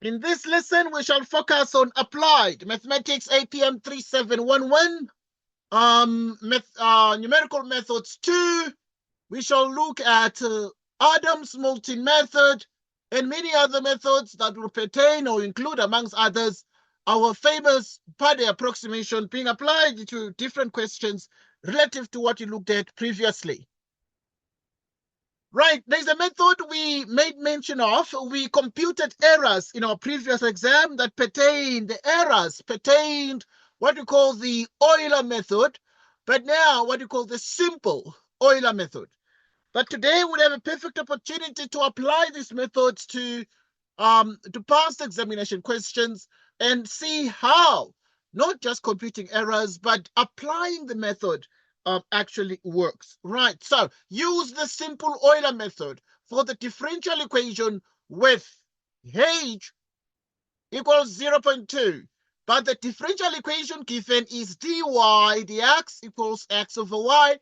In this lesson, we shall focus on applied mathematics APM 3711, numerical methods 2. We shall look at Adams multi-method and many other methods that will pertain or include, amongst others, our famous Paddy approximation being applied to different questions relative to what you looked at previously. Right, there's a method we made mention of. We computed errors in our previous exam that pertained what we call the Euler method, but now what we call the simple Euler method. But today we'll have a perfect opportunity to apply these methods to past examination questions and see how not just computing errors, but applying the method actually works. Right, so use the simple Euler method for the differential equation with h equals 0.2. But the differential equation given is dy dx equals x over y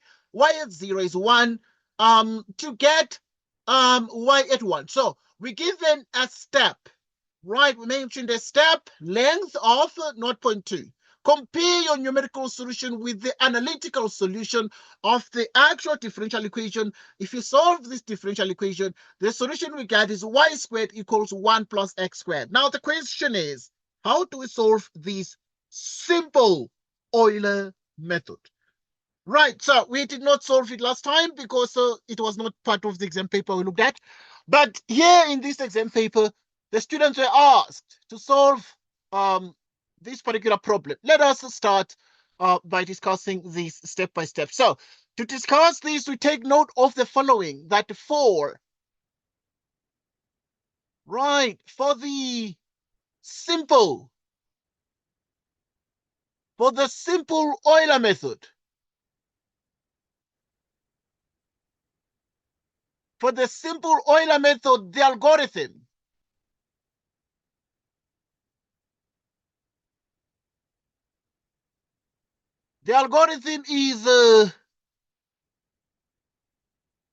at 0 is 1, to get y at 1. So we're given a step, right? We mentioned a step, length of 0.2. Compare your numerical solution with the analytical solution of the actual differential equation. If you solve this differential equation, the solution we get is y squared equals 1 plus x squared. Now the question is, how do we solve this simple Euler method? Right, so we did not solve it last time because it was not part of the exam paper we looked at. But here in this exam paper, the students were asked to solve this particular problem. Let us start by discussing this step by step. So to discuss this, we take note of the following, that for the simple Euler method, the algorithm is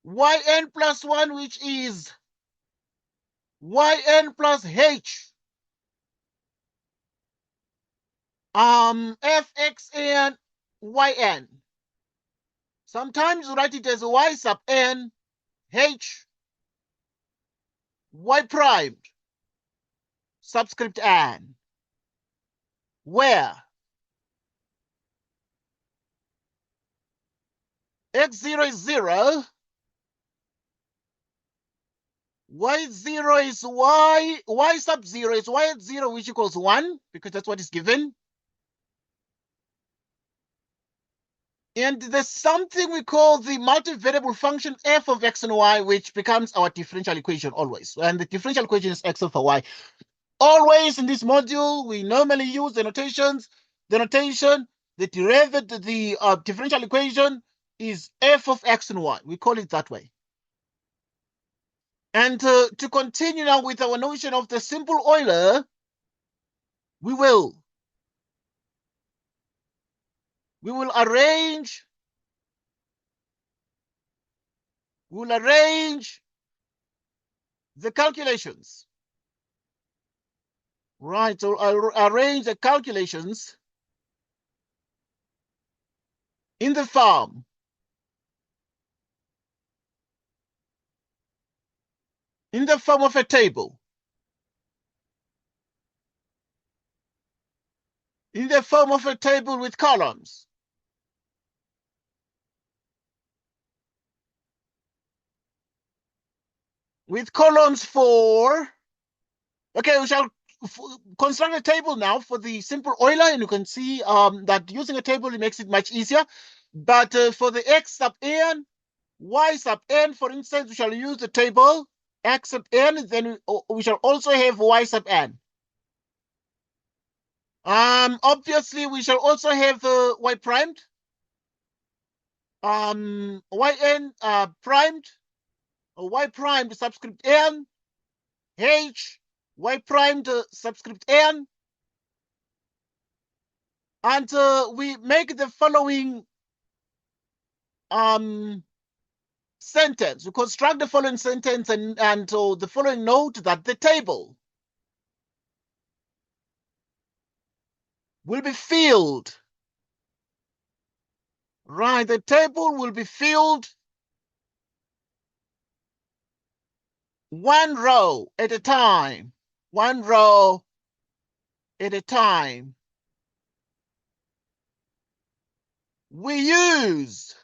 yn plus 1, which is yn plus h fxn yn. Sometimes you write it as y sub n h y primed subscript n, where x0 is 0, y0 is y sub 0 is y at 0, which equals 1, because that's what is given. And there's something we call the multivariable function f of x and y, which becomes our differential equation always. And the differential equation is x over y. Always in this module, we normally use the notations. The notation, the differential equation is f of x and y. We call it that way. And to continue now with our notion of the simple Euler, we will arrange the calculations. Right, so I'll arrange the calculations in the form of a table. In the form of a table with columns. With columns for, okay, we shall construct a table now for the simple Euler, and you can see that using a table, it makes it much easier. But for the x sub n, y sub n, for instance, we shall use the table x sub n, then we shall also have y sub n. Obviously, we shall also have y primed, yn primed, y primed subscript n, h, y primed subscript n, and we make the following sentence. We construct the following sentence and the following note, that the table will be filled. Right, the table will be filled one row at a time. One row at a time. We use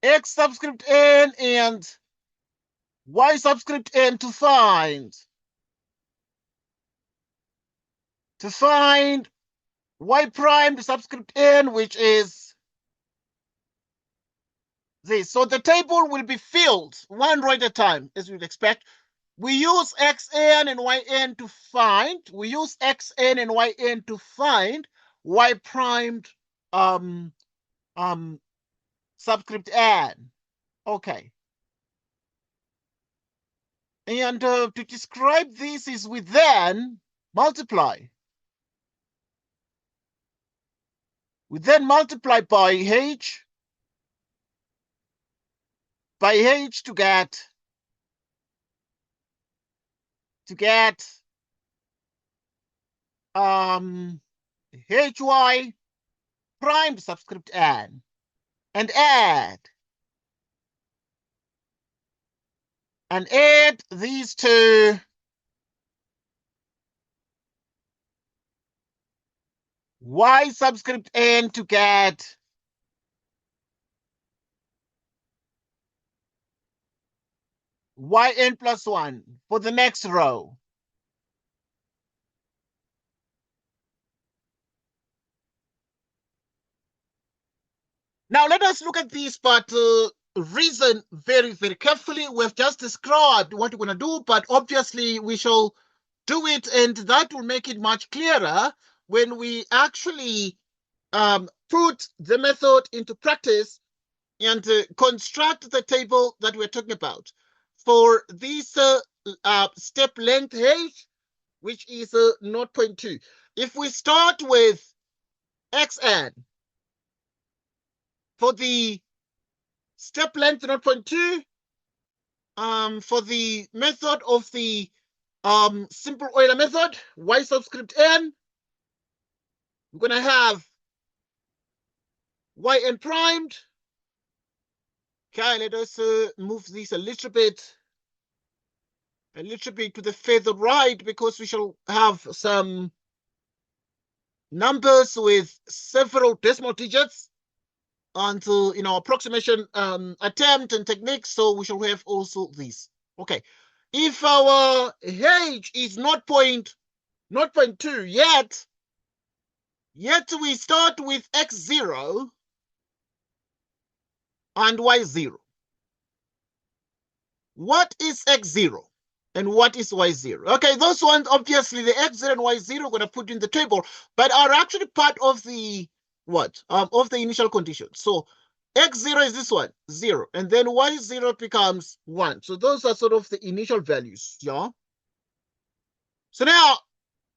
X subscript N and Y subscript N to find Y prime subscript N, which is this. So the table will be filled one row at a time, as you'd expect. We use Xn and Yn to find. We use Xn and Yn to find Y primed subscript N. Okay. And to describe this is we then multiply. We then multiply by H to get Hy prime subscript N and add these two Y subscript N to get Yn plus 1 for the next row. Now let us look at this, but reason very, very carefully. We've just described what we're going to do, but obviously we shall do it, and that will make it much clearer when we actually put the method into practice and construct the table that we're talking about. For this step length H, which is 0.2. If we start with Xn, for the step length 0.2, for the method of the simple Euler method, Y subscript N, we're going to have Yn primed. Okay, let us move this a little bit to the further right, because we shall have some numbers with several decimal digits until in our approximation attempt and techniques. So we shall have also this. Okay, if our H is 0.2, yet we start with X0 and Y0. What is X0 and what is Y0? Okay, those ones, obviously the X0 and Y0 we're going to put in the table, but are actually part of the what? Of the initial condition. So X0 is this one, 0, and then Y0 becomes 1. So those are sort of the initial values, yeah? So now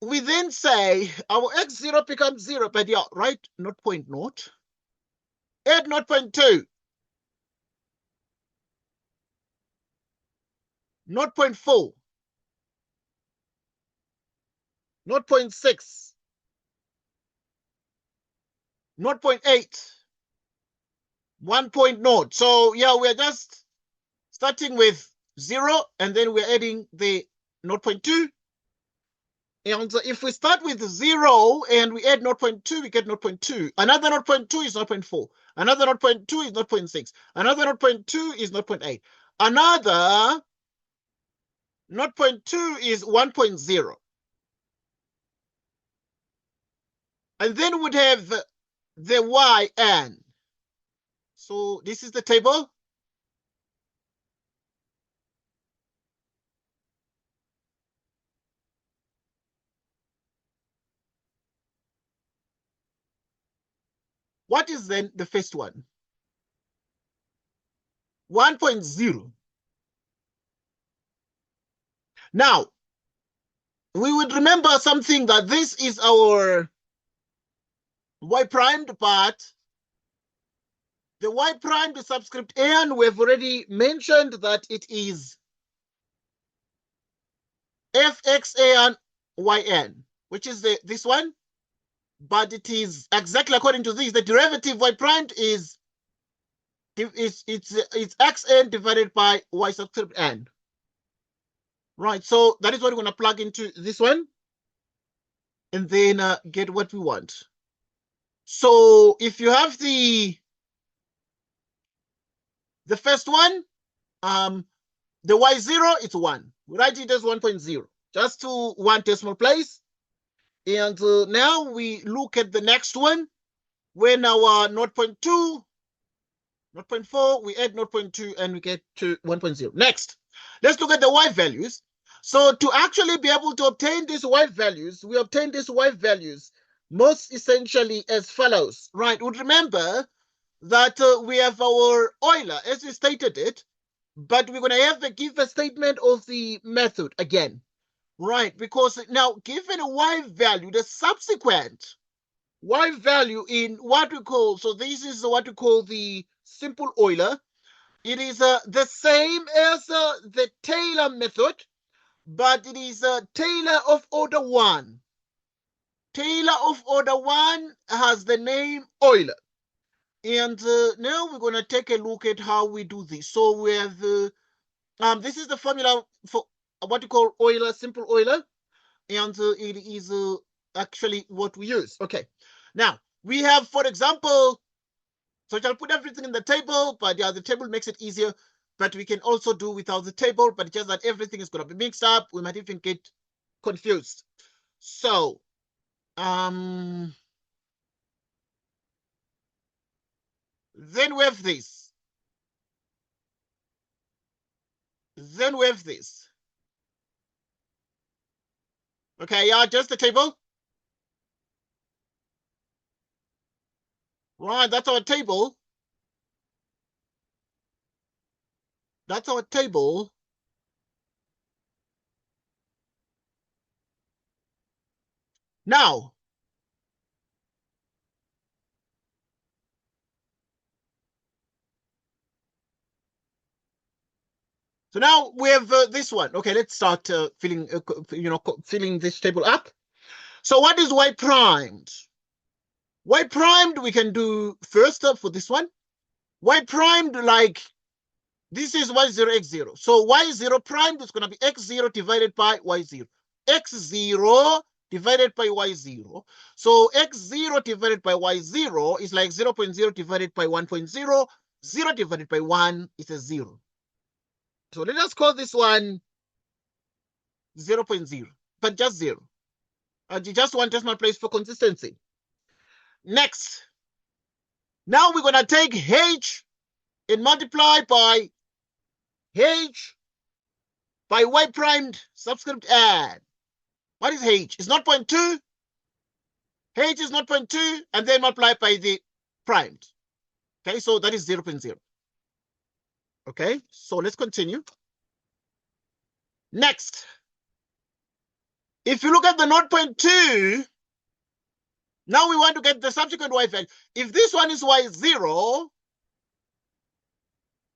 we then say our X0 becomes 0, but yeah, right? 0.0. Add 0.2. 0.4, 0.6, 0.8, 1.0. So yeah, we're just starting with 0, and then we're adding the 0.2. And if we start with 0 and we add 0.2, we get 0.2. Another 0.2 is 0.4. Another 0.2 is 0.6. Another 0.2 is 0.8. Another 0.2 is 1.0. And then we'd have the Yn. So this is the table. What is then the first one? 1.0. Now, we would remember something, that this is our Y primed, but the Y primed subscript N, we've already mentioned that it is fxan yn, which is this one, but it is exactly according to this. The derivative y prime is it's xn divided by y subscript n. Right, so that is what we're going to plug into this one and then get what we want. So if you have the first one, the y0, it's 1. We write it as 1.0, just to one decimal place. And now we look at the next one, when our 0.2, 0.4, we add 0.2 and we get to 1.0. Next, let's look at the y values. So to actually be able to obtain these y values, we obtain these y values most essentially as follows, right? Would remember that we have our Euler as we stated it, but we're going to have to give a statement of the method again, right? Because now given a y value, the subsequent y value in what we call, so this is what we call the simple Euler. It is the same as the Taylor method, but it is Taylor of order 1. Taylor of order 1 has the name Euler. And now we're going to take a look at how we do this. So we have, this is the formula for what you call Euler, simple Euler. And it is actually what we use. Okay. Now, we have, for example, so I'll put everything in the table, but yeah, the table makes it easier. But we can also do without the table, but just that everything is going to be mixed up. We might even get confused. So, then we have this. Then we have this. Okay, yeah, just the table. Right, that's our table. That's our table. Now, so now we have this one. Okay, let's start filling this table up. So what is y primed? Y primed we can do first for this one. Y primed, like, this is y0, x0. So y0 primed is going to be x0 divided by y0. x0 divided by y0. So x0 divided by y0 is like 0.0 divided by 1.0. 0 divided by 1 is a 0. So let us call this one 0.0, but just 0. You just want decimal place for consistency. Next. Now we're going to take h and multiply by h by y primed subscript n. What is h? It's 0.2. H is 0.2, and then multiply by the primed. Okay, so that is 0.0. Okay, so let's continue. Next, if you look at the 0.2, now we want to get the subsequent y value. If this one is y0,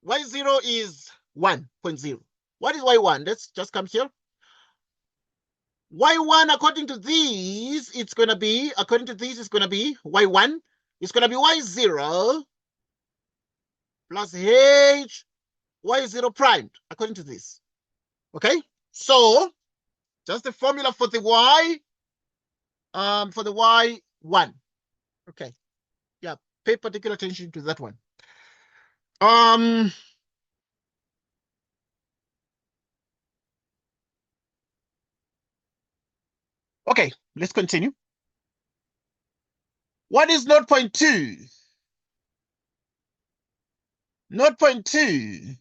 y0 is 1.0. What is y1? Let's just come here. y1, according to these, it's going to be, according to these, it's going to be y1. It's going to be y0 plus h y0 primed, according to this. Okay, so just the formula for the y, for the y1. Okay, yeah, pay particular attention to that one. Okay, let's continue. What is 0.2? 0.2.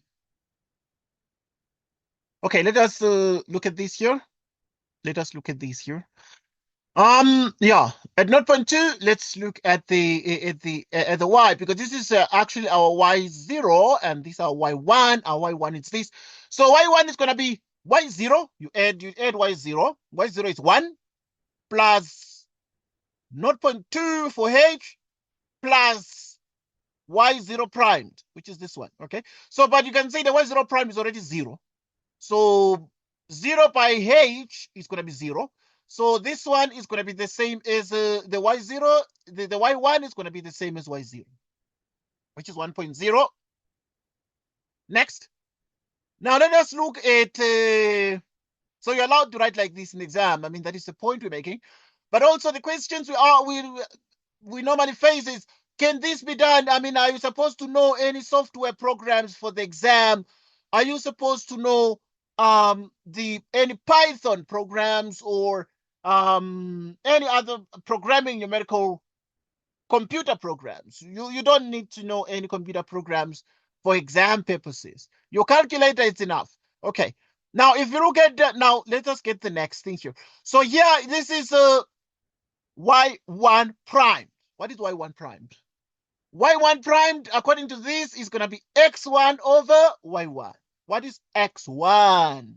Okay, let us look at this here. Let us look at this here. Yeah, at 0.2, let's look at the y, because this is actually our y0 and this is our y1. Our y1 is this. So y1 is going to be y0. You add y0. Y0 is 1 plus 0.2 for h plus y0 primed, which is this one. Okay, so but you can say the y0 prime is already 0. So 0 by h is going to be 0. So this one is going to be the same as the y0. The y1 is going to be the same as y0, which is 1.0. Next. Now let us look at, so you're allowed to write like this in exam. I mean, that is the point we're making. But also the questions we normally face is, can this be done? I mean, are you supposed to know any software programs for the exam? Are you supposed to know any Python programs or any other programming numerical computer programs? You don't need to know any computer programs for exam purposes. Your calculator is enough. Okay. Now, if you look at that, now let us get the next thing here. So here, this is y1 primed. What is y1 primed? Y1 primed, according to this, is going to be x1 over y1. What is x1?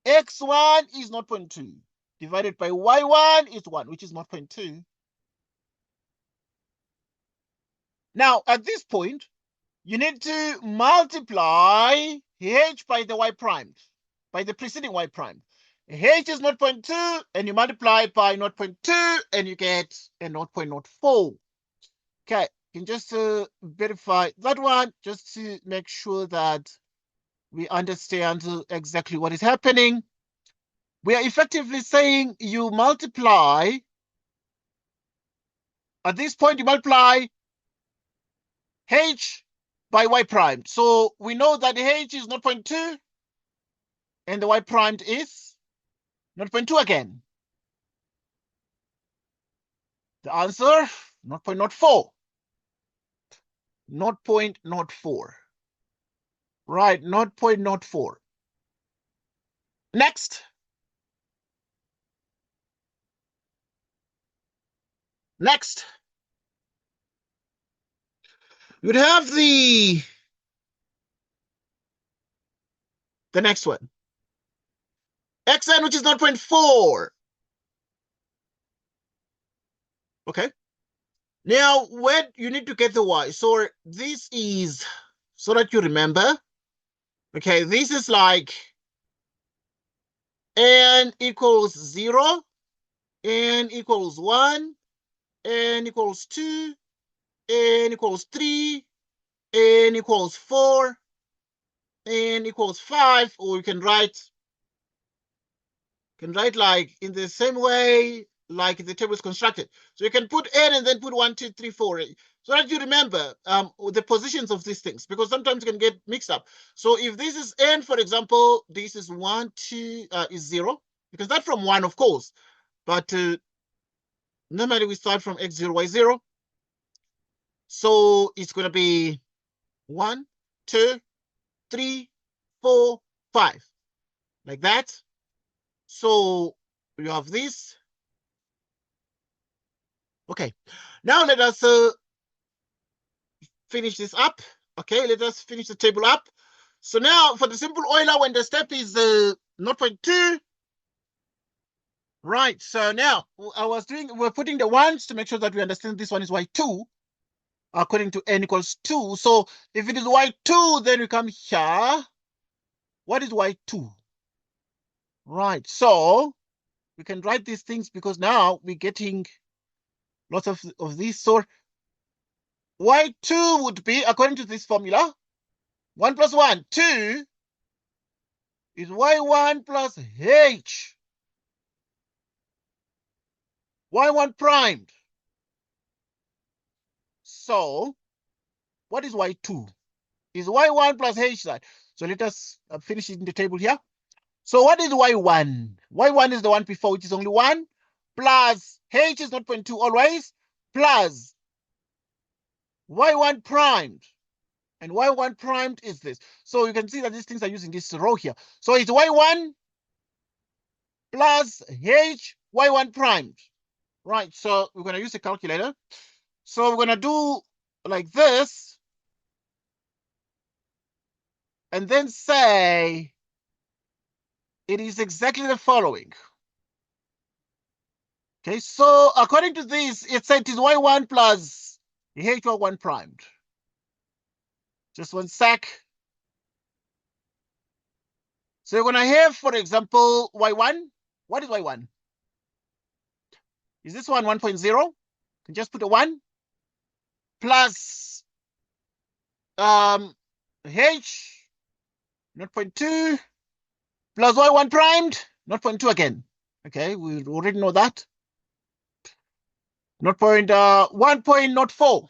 X1 is 0.2. Divided by y1 is 1, which is 0.2. Now, at this point, you need to multiply h by the y primed, by the preceding y primed. H is 0.2, and you multiply by 0.2, and you get a 0.04. Okay, you can just verify that one, just to make sure that we understand exactly what is happening. We are effectively saying you multiply, at this point you multiply h by y primed. So we know that h is 0.2 and the y primed is 0.2 again. The answer, 0.04. 0.04. Right, 0.04. Next. Next. You'd have the next one. xn, which is 0.4. Okay. Now, when you need to get the y, so this is, so that you remember, okay, this is like n equals 0, n equals 1, n equals 2, n equals 3, n equals 4, n equals 5, or you can write like in the same way like the table is constructed. So you can put n and then put 1, 2, 3, 4, so that you remember the positions of these things, because sometimes you can get mixed up. So if this is n, for example, this is 1, 2, is 0. You can start from 1, of course, but normally we start from x0, y0. So it's going to be 1, 2, 3, 4, 5, like that. So you have this. Okay, now let us finish this up. Okay, let us finish the table up. So now for the simple Euler, when the step is 0.2, right? So now we're putting the ones to make sure that we understand this one is y2 according to n equals 2. So if it is y2, then we come here. What is y2? Right, so we can write these things because now we're getting lots of these. So y2 would be, according to this formula, 1 plus 1, 2, is y1 plus h. y1 primed. So what is y2? Is y1 plus h side. So let us finish it in the table here. So what is y1? y1 is the one before, which is only 1, plus h is 0.2 always, plus y1 primed. And y1 primed is this. So you can see that these things are using this row here. So it's y1 plus h, y1 primed. Right, so we're going to use a calculator. So we're going to do like this. And then say it is exactly the following. Okay, so according to this, it said it is y1 plus h, y1 primed. Just one sec. So you're going to have, for example, y1. What is y1? Is this one 1.0? Can just put a 1 plus h 0.2 plus y1 primed 0.2 again. Okay, we already know that. 1.04.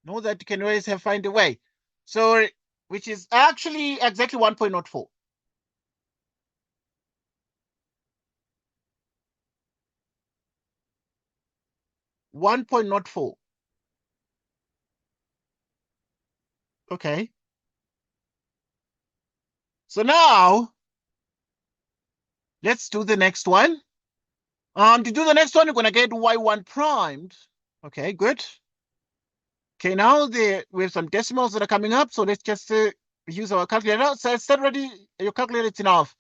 Know that you can always find a way. So, which is actually exactly 1.04. .04. Okay. So now, let's do the next one. To do the next one, you're going to get y1 primed. Okay, good. Okay, now we have some decimals that are coming up. So let's just use our calculator. So set ready. Your calculator is enough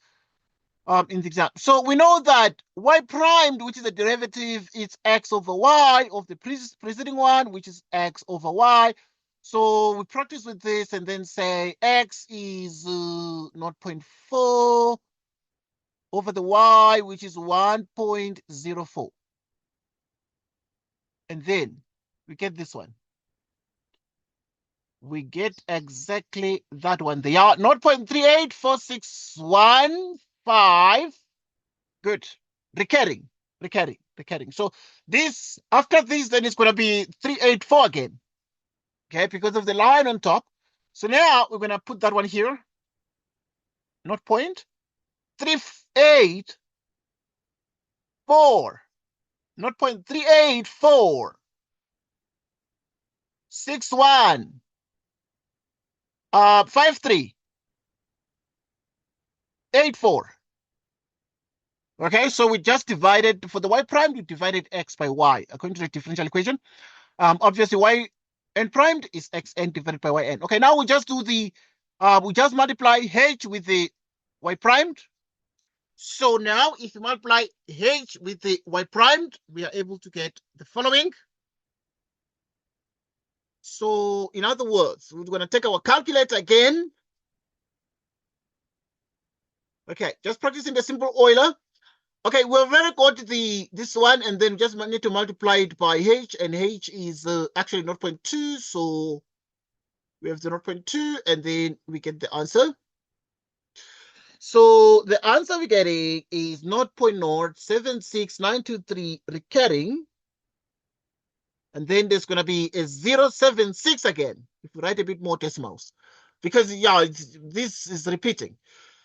in the exam. So we know that y primed, which is the derivative, is x over y of the preceding one, which is x over y. So we practice with this and then say x is 0.4 over the y, which is 1.04. And then we get this one. We get exactly that one. They are 0.384615. Good. Recurring. So this, after this, then it's going to be 384 again. Okay, because of the line on top. So now we're going to put that one here. 0.384. 0.384. 61. 53. 84. Okay, so we just divided, for the y prime, we divided x by y according to the differential equation. Obviously, y n primed is xn divided by yn. Okay, now we just do the, we just multiply h with the y primed. So now if you multiply h with the y primed, we are able to get the following. So in other words, we're going to take our calculator again. Okay, just practicing the simple Euler. Okay, we've already got this one, and then just need to multiply it by h, and h is actually 0.2. So we have the 0.2, and then we get the answer. So the answer we're getting is 0.076923 recurring. And then there's going to be a 0.76 again, if we write a bit more decimals. Because, yeah, this is repeating.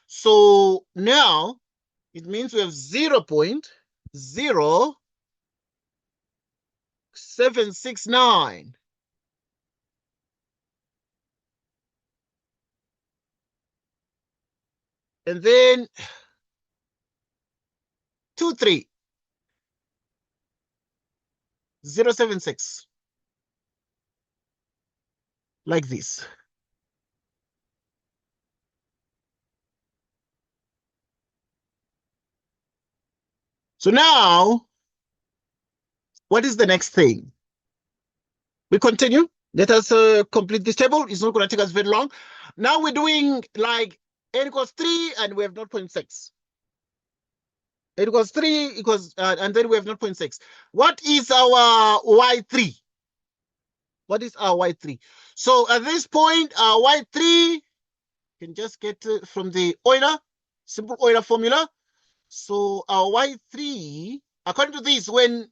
So now it means we have 0.0769. And then 23. 0.76. Like this. So now, what is the next thing? We continue. Let us complete this table. It's not going to take us very long. Now we're doing like n equals 3 and we have 0.6. N equals 3 equals, and then we have 0.6. What is our y3? What is our y3? So at this point, our y3 can just get from the Euler, simple Euler formula. So our y3, according to this, when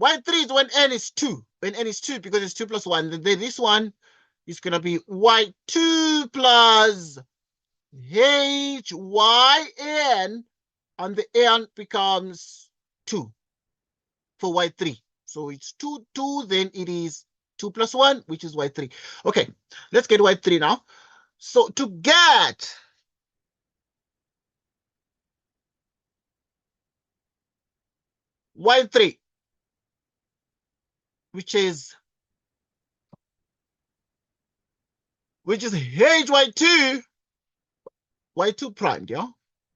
y3 is when n is 2. When n is 2, because it's 2 plus 1. Then this one is going to be y2 plus hyn, and the n becomes 2 for y3. So it's 2, 2, then it is 2 plus 1, which is y3. Okay, let's get y3 now. So to get y3, which is hy2, y2 primed, yeah?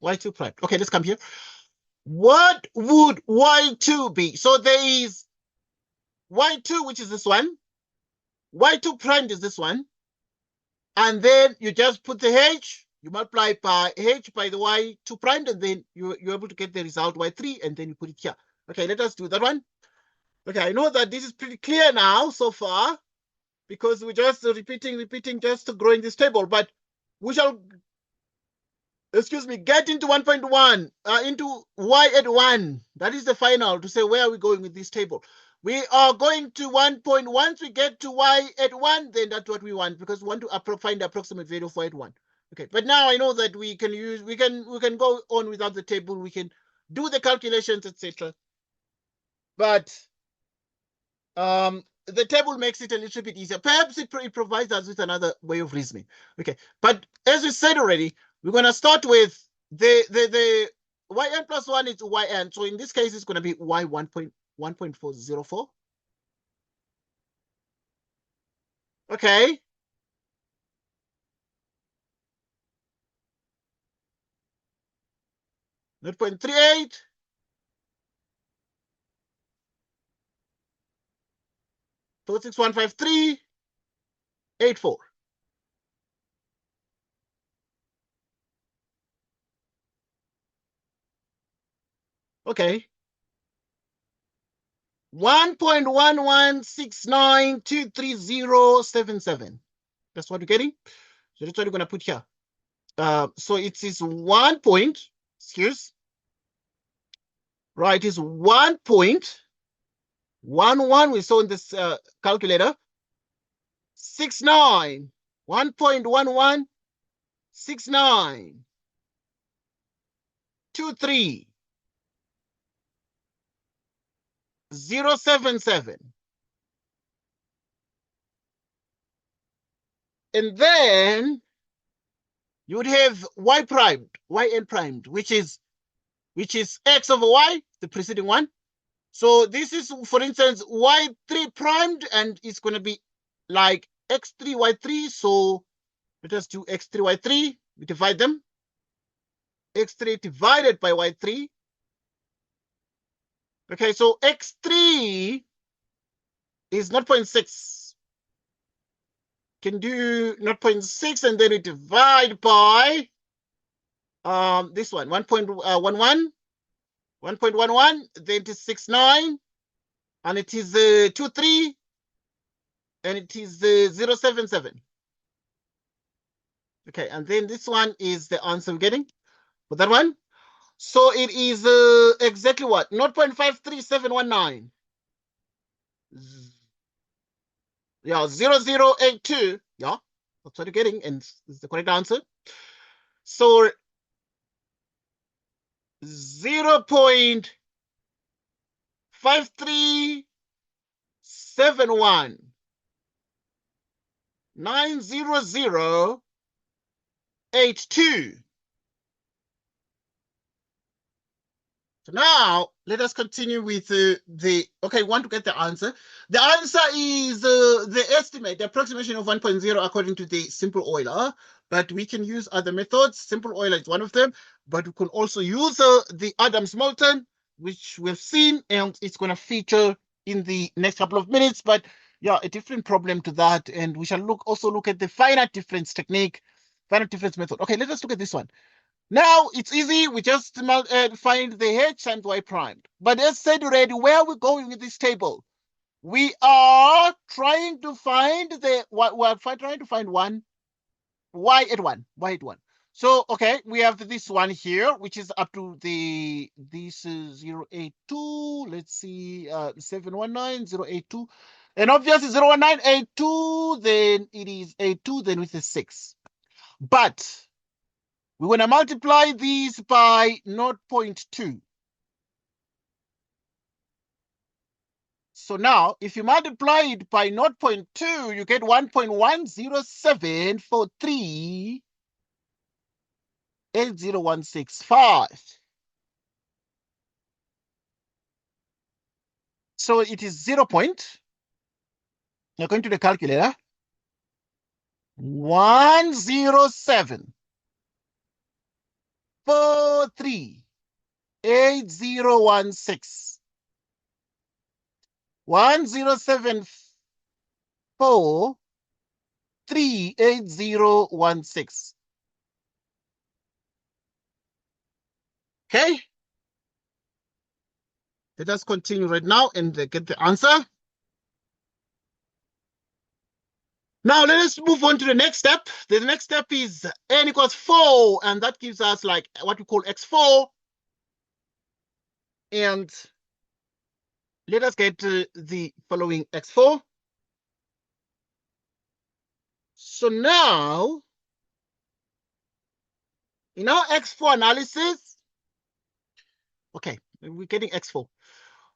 y2 primed. Okay, let's come here. What would y2 be? So there is y2, which is this one. y2 primed is this one. And then you just put the h, You multiply by h by the y2 prime, and then you're able to get the result y3, and then you put it here. Okay, let us do that one. Okay, I know that this is pretty clear now so far, because we're just repeating just to grow in this table, but we shall, excuse me, get into 1.1, into y at 1. That is the final to say where are we going with this table. We are going to 1.1. Once we get to y at 1, then that's what we want, because we want to find the approximate value of y at 1. Okay, but now I know that we can go on without the table. We can do the calculations, etc. But the table makes it a little bit easier. Perhaps it provides us with another way of reasoning. Okay, but as we said already, we're going to start with the yn plus 1 is yn. So in this case, it's going to be y 1.404. Okay. Not 0.38. So 6153.84. Okay. 1.116923077. That's what you're getting. So that's what you're going to put here. So it is 1 point, excuse, right, is 1.11, we saw in this calculator, 69, 1.11, 69, 23, 077. And then you would have y primed, yn primed, which is x over y, the preceding one. So this is, for instance, y3 primed, and it's going to be like x3, y3. So let us do x3, y3. We divide them. x3 divided by y3. Okay, so x3 is 0.6. Can do 0.6, and then we divide by this one, 1.11. 1.11, then it is 69, and it is 23, and it is 077. Okay, and then this one is the answer we're getting for that one. So it is exactly what? 0.53719. Yeah, 0082. Yeah, that's what you're getting, and it's the correct answer. So 0.5371 90082. So now let us continue with okay, want to get the answer. The answer is the estimate, the approximation of 1.0 according to the simple Euler, but we can use other methods. Simple Euler is one of them, but we can also use the Adams-Moulton, which we've seen, and it's going to feature in the next couple of minutes. But yeah, a different problem to that, and we shall also look at the finite difference technique, finite difference method. Okay, let us look at this one. Now it's easy. We just find the h and y primed. But as said already, where are we going with this table? We are trying to find one y at 1. So okay, we have this one here, which is up to this 082. Let's see, 719 082, and obviously 01982. Then it is 82. Then with a 6, but we want to multiply these by 0.2. So now, if you multiply it by 0.2, you get 1.10743.80165. So it is 0 point. You're going to the calculator. 107. 438016 1074 38016. Okay. Let us continue right now and get the answer. Now let us move on to the next step. The next step is n equals 4, and that gives us like what we call x4. And let us get the following x4. So now, in our x4 analysis, okay, we're getting x4.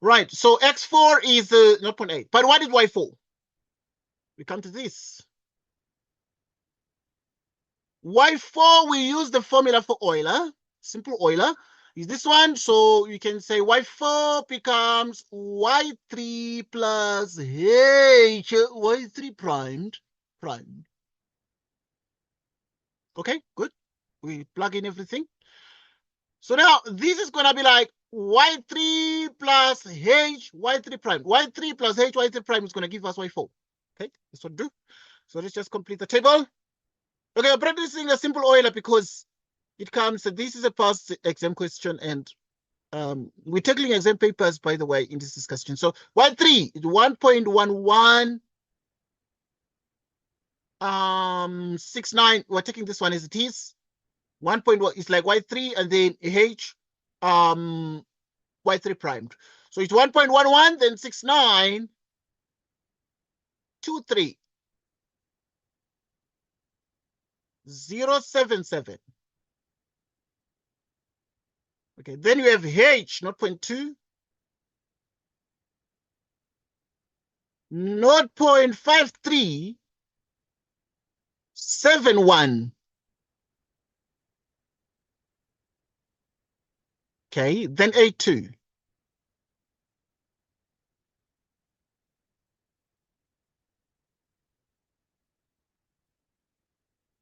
Right, so x4 is 0.8. But what is y4? We come to this. Y4, we use the formula for Euler, simple Euler, is this one. So you can say y4 becomes y3 plus h, y3 primed. Okay, good. We plug in everything. So now this is going to be like y3 plus h, y3 prime. y3 plus h, y3 prime is going to give us y4. Okay, that's what we do. So let's just complete the table. Okay, I'm practicing a simple Euler because it comes, this is a past exam question, and we're tackling exam papers, by the way, in this discussion. So y3 is 1.11 69. We're taking this one as it is. 1.1 is like y3, and then h y3 primed. So it's 1.11, then 69, 23, 077. Okay, then you have h 0.2, 0.53, 71. Okay, then A2.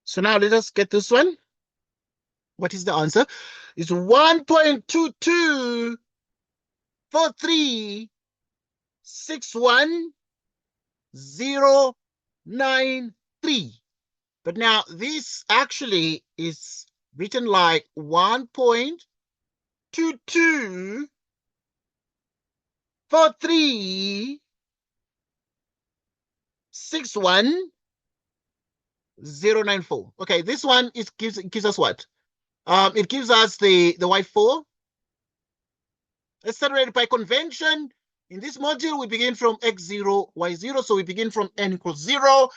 So now let us get this one. What is the answer? It's 1.224361,093. But now this actually is written like 1.224361,094. Okay, this one gives us what? It gives us the y4. Let's separate by convention. In this module, we begin from x0, y0. So we begin from n equals 0.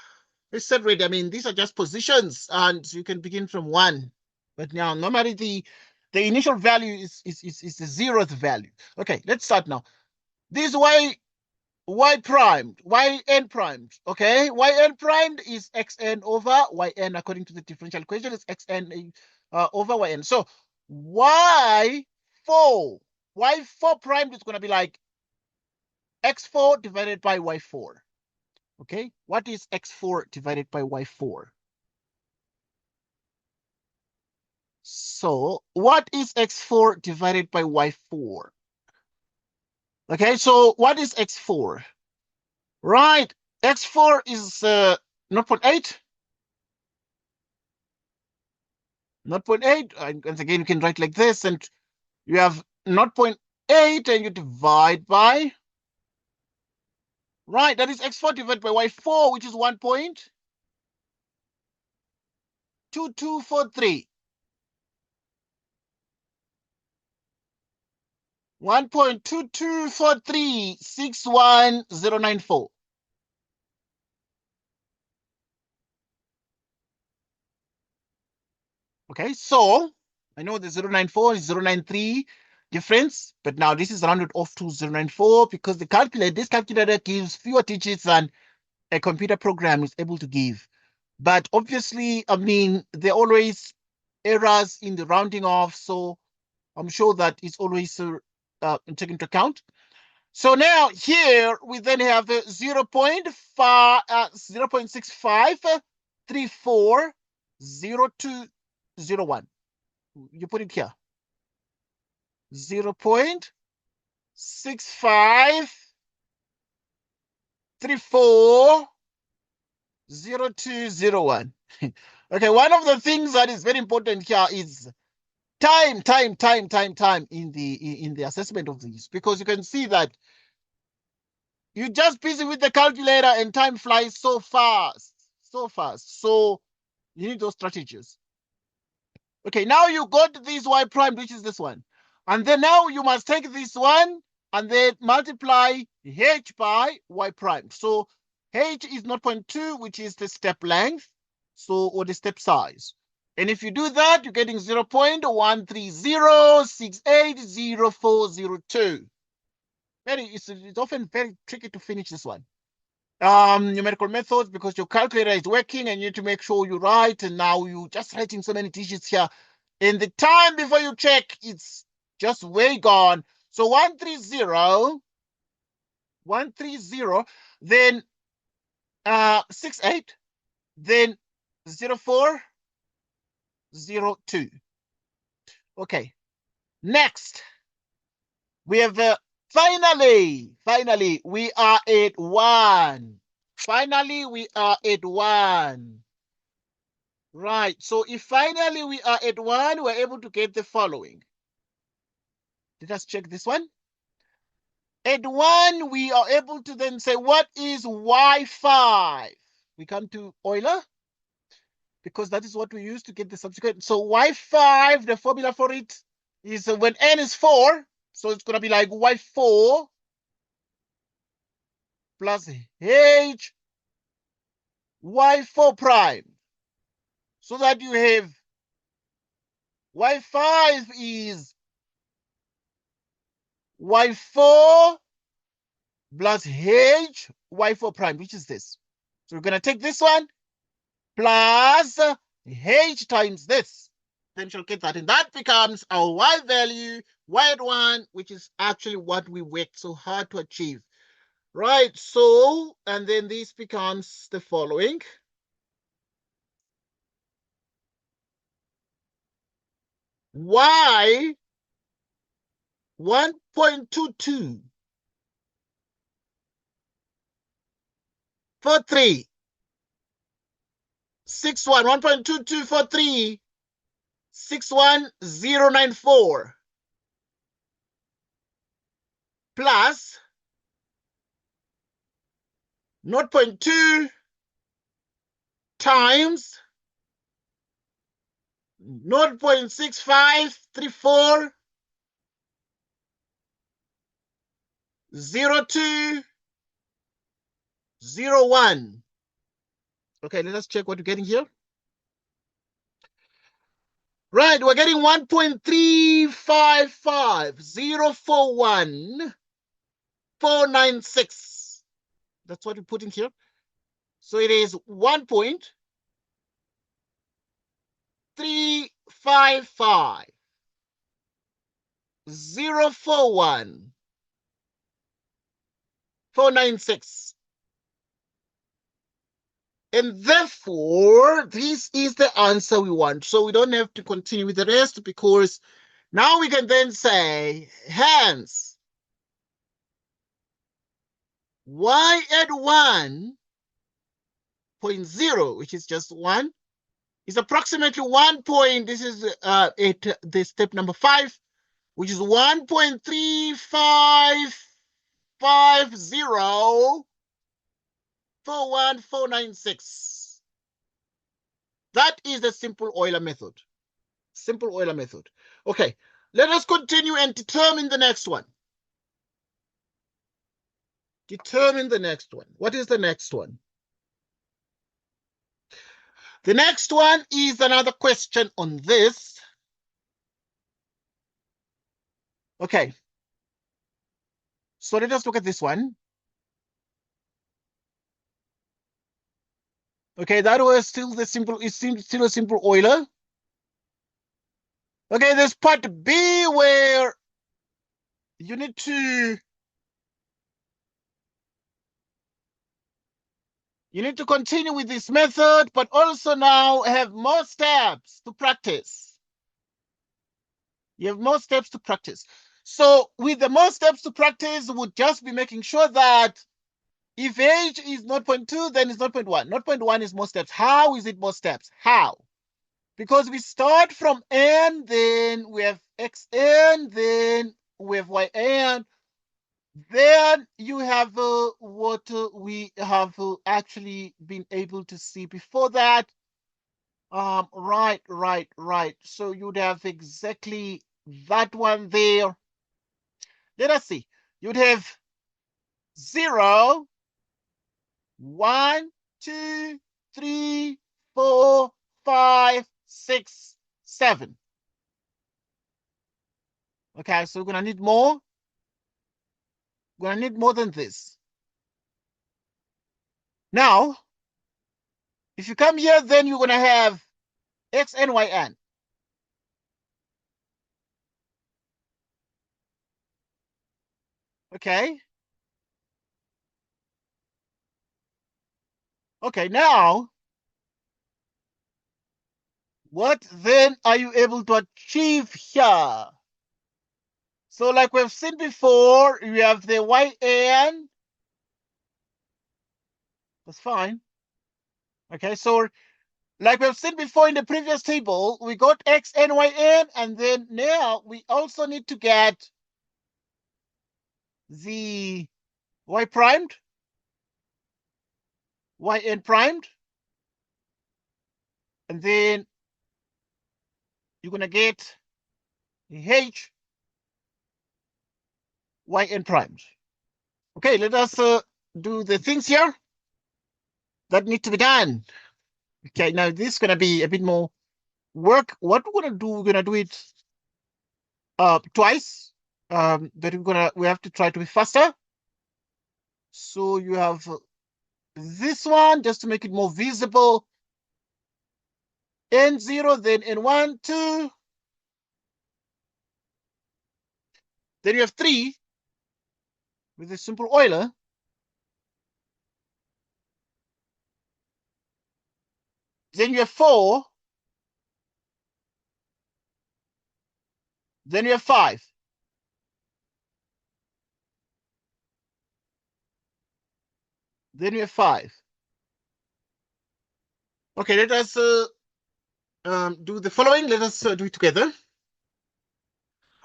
Let's separate. I mean, these are just positions, and you can begin from 1. But now, normally the initial value is the 0th value. Okay, let's start now. This y primed, yn primed. Okay, yn primed is xn over yn according to the differential equation. It's xn over yn. So y4 primed is going to be like x4 divided by y4. Okay, what is x4 divided by y4? So what is x4 divided by y4? Okay, so what is x4? Right, x4 is 0.8. 0.8, and again you can write like this, and you have 0.8 and you divide by, right, that is x4 divided by y4, which is 1.2243. 1.224361094. Okay, so I know the 094 is 093 difference, but now this is rounded off to 094 because this calculator gives fewer digits than a computer program is able to give. But obviously, I mean, there are always errors in the rounding off, so I'm sure that it's always taken into account. So now here we then have 0.65340201. You put it here. 0.65340201. Okay, one of the things that is very important here is time in the assessment of these, because you can see that you're just busy with the calculator and time flies so fast. So you need those strategies. Okay, now you got this y prime, which is this one. And then now you must take this one and then multiply h by y prime. So h is 0.2, which is the step length, so, or the step size. And if you do that, you're getting 0.130680402. It's often very tricky to finish this one. Numerical methods, because your calculator is working and you need to make sure you write, and now you're just writing so many digits here. And the time before you check, it's just way gone. So 130, then 68, then 0402. Okay, next we have finally we are at 1. Finally we are at 1. Right, so if finally we are at 1, we're able to get the following. Let us check this one. At 1, we are able to then say, what is y5? We come to Euler, because that is what we use to get the subsequent. So y5, the formula for it is when n is 4, so it's going to be like y4 plus h y4 prime. So that you have y5 is y4 plus h y4 prime, which is this. So we're going to take this one plus h times this. Then she'll get that. And that becomes our y value, y at 1, which is actually what we worked so hard to achieve. Right, so, and then this becomes the following. Y 1.22 43 61 1.22 43 61094 plus 0.2 times 0.6534 0201. Okay, let us check what we're getting here. Right, we're getting 1.355041,496. That's what we put in here. So it is 1.355041,496. And therefore, this is the answer we want. So we don't have to continue with the rest, because now we can then say, hence, y at 1.0, which is just 1, is approximately 1 point. This is at the step number 5, which is 1.355041,496. That is the simple Euler method. Simple Euler method. Okay, let us continue and determine the next one. Determine the next one. What is the next one? The next one is another question on this. Okay. So let us look at this one. Okay, that was still the simple, it seems still a simple Euler. Okay, there's part B where you need to continue with this method, but also now have more steps to practice. You have more steps to practice. So with the more steps to practice, we'll just be making sure that if h is 0.2, then it's 0.1. 0.1 is more steps. How is it more steps? How? because we start from n, then we have xn, then we have yn. Then you have what we have actually been able to see before that. Right. So you'd have exactly that one there. Let us see. You'd have 0, 1, 2, 3, 4, 5, 6, 7. Okay, so we're gonna need more. We're gonna need more than this. Now, if you come here, then you're gonna have x, n, y, n. Okay. Okay, now, what then are you able to achieve here? So like we've seen before, we have the yn. That's fine. Okay, so like we've seen before in the previous table, we got x, n, y, n, and then now we also need to get the y primed, yn primed, and then you're going to get h, yn primed. Okay, let us do the things here that need to be done. Okay, now this is going to be a bit more work. What we're going to do, we're going to do it twice. But we have to try to be faster. So you have this one just to make it more visible. N0, then N1, 2. Then you have 3 with a simple Euler. Then you have 4. Then you have 5. Then you have 5. Okay, let us do the following. Let us do it together.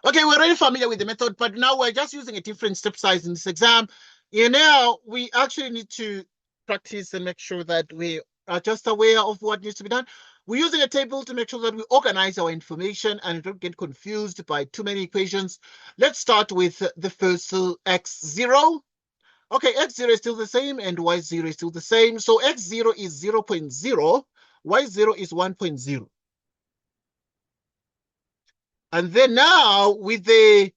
Okay, we're already familiar with the method, but now we're just using a different step size in this exam. And now we actually need to practice and make sure that we are just aware of what needs to be done. We're using a table to make sure that we organize our information and don't get confused by too many equations. Let's start with the first x0. Okay, x0 is still the same and y0 is still the same. So x0 is 0.0, y0 is 1.0. And then now with the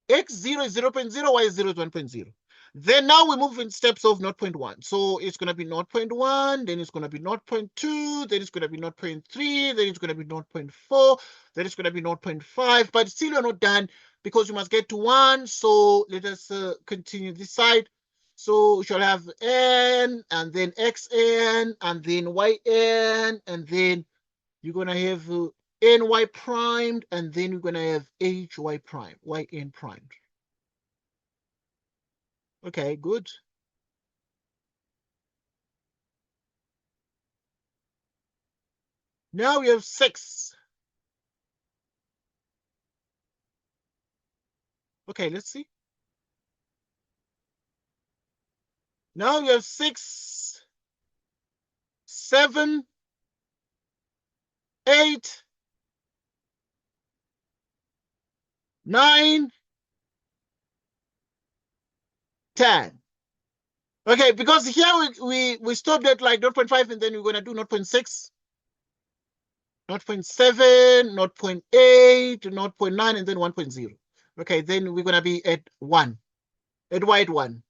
x0 is 0.0, y0 is 1.0. Then now we move in steps of 0.1. So it's going to be 0.1, then it's going to be 0.2, then it's going to be 0.3, then it's going to be 0.4, then it's going to be 0.5. But still we're not done because you must get to 1. So let us continue this side. So we shall have n, and then xn, and then yn, and then you're going to have ny primed, and then you're going to have hy prime, yn primed. Okay, good. Now we have 6. Okay, let's see. Now you have 6, 7, 8, 9, 10. Okay, because here we stopped at like 0.5 and then we're going to do 0.6, 0.7, 0.8, 0.9, and then 1.0. Okay, then we're going to be at 1, at y at 1.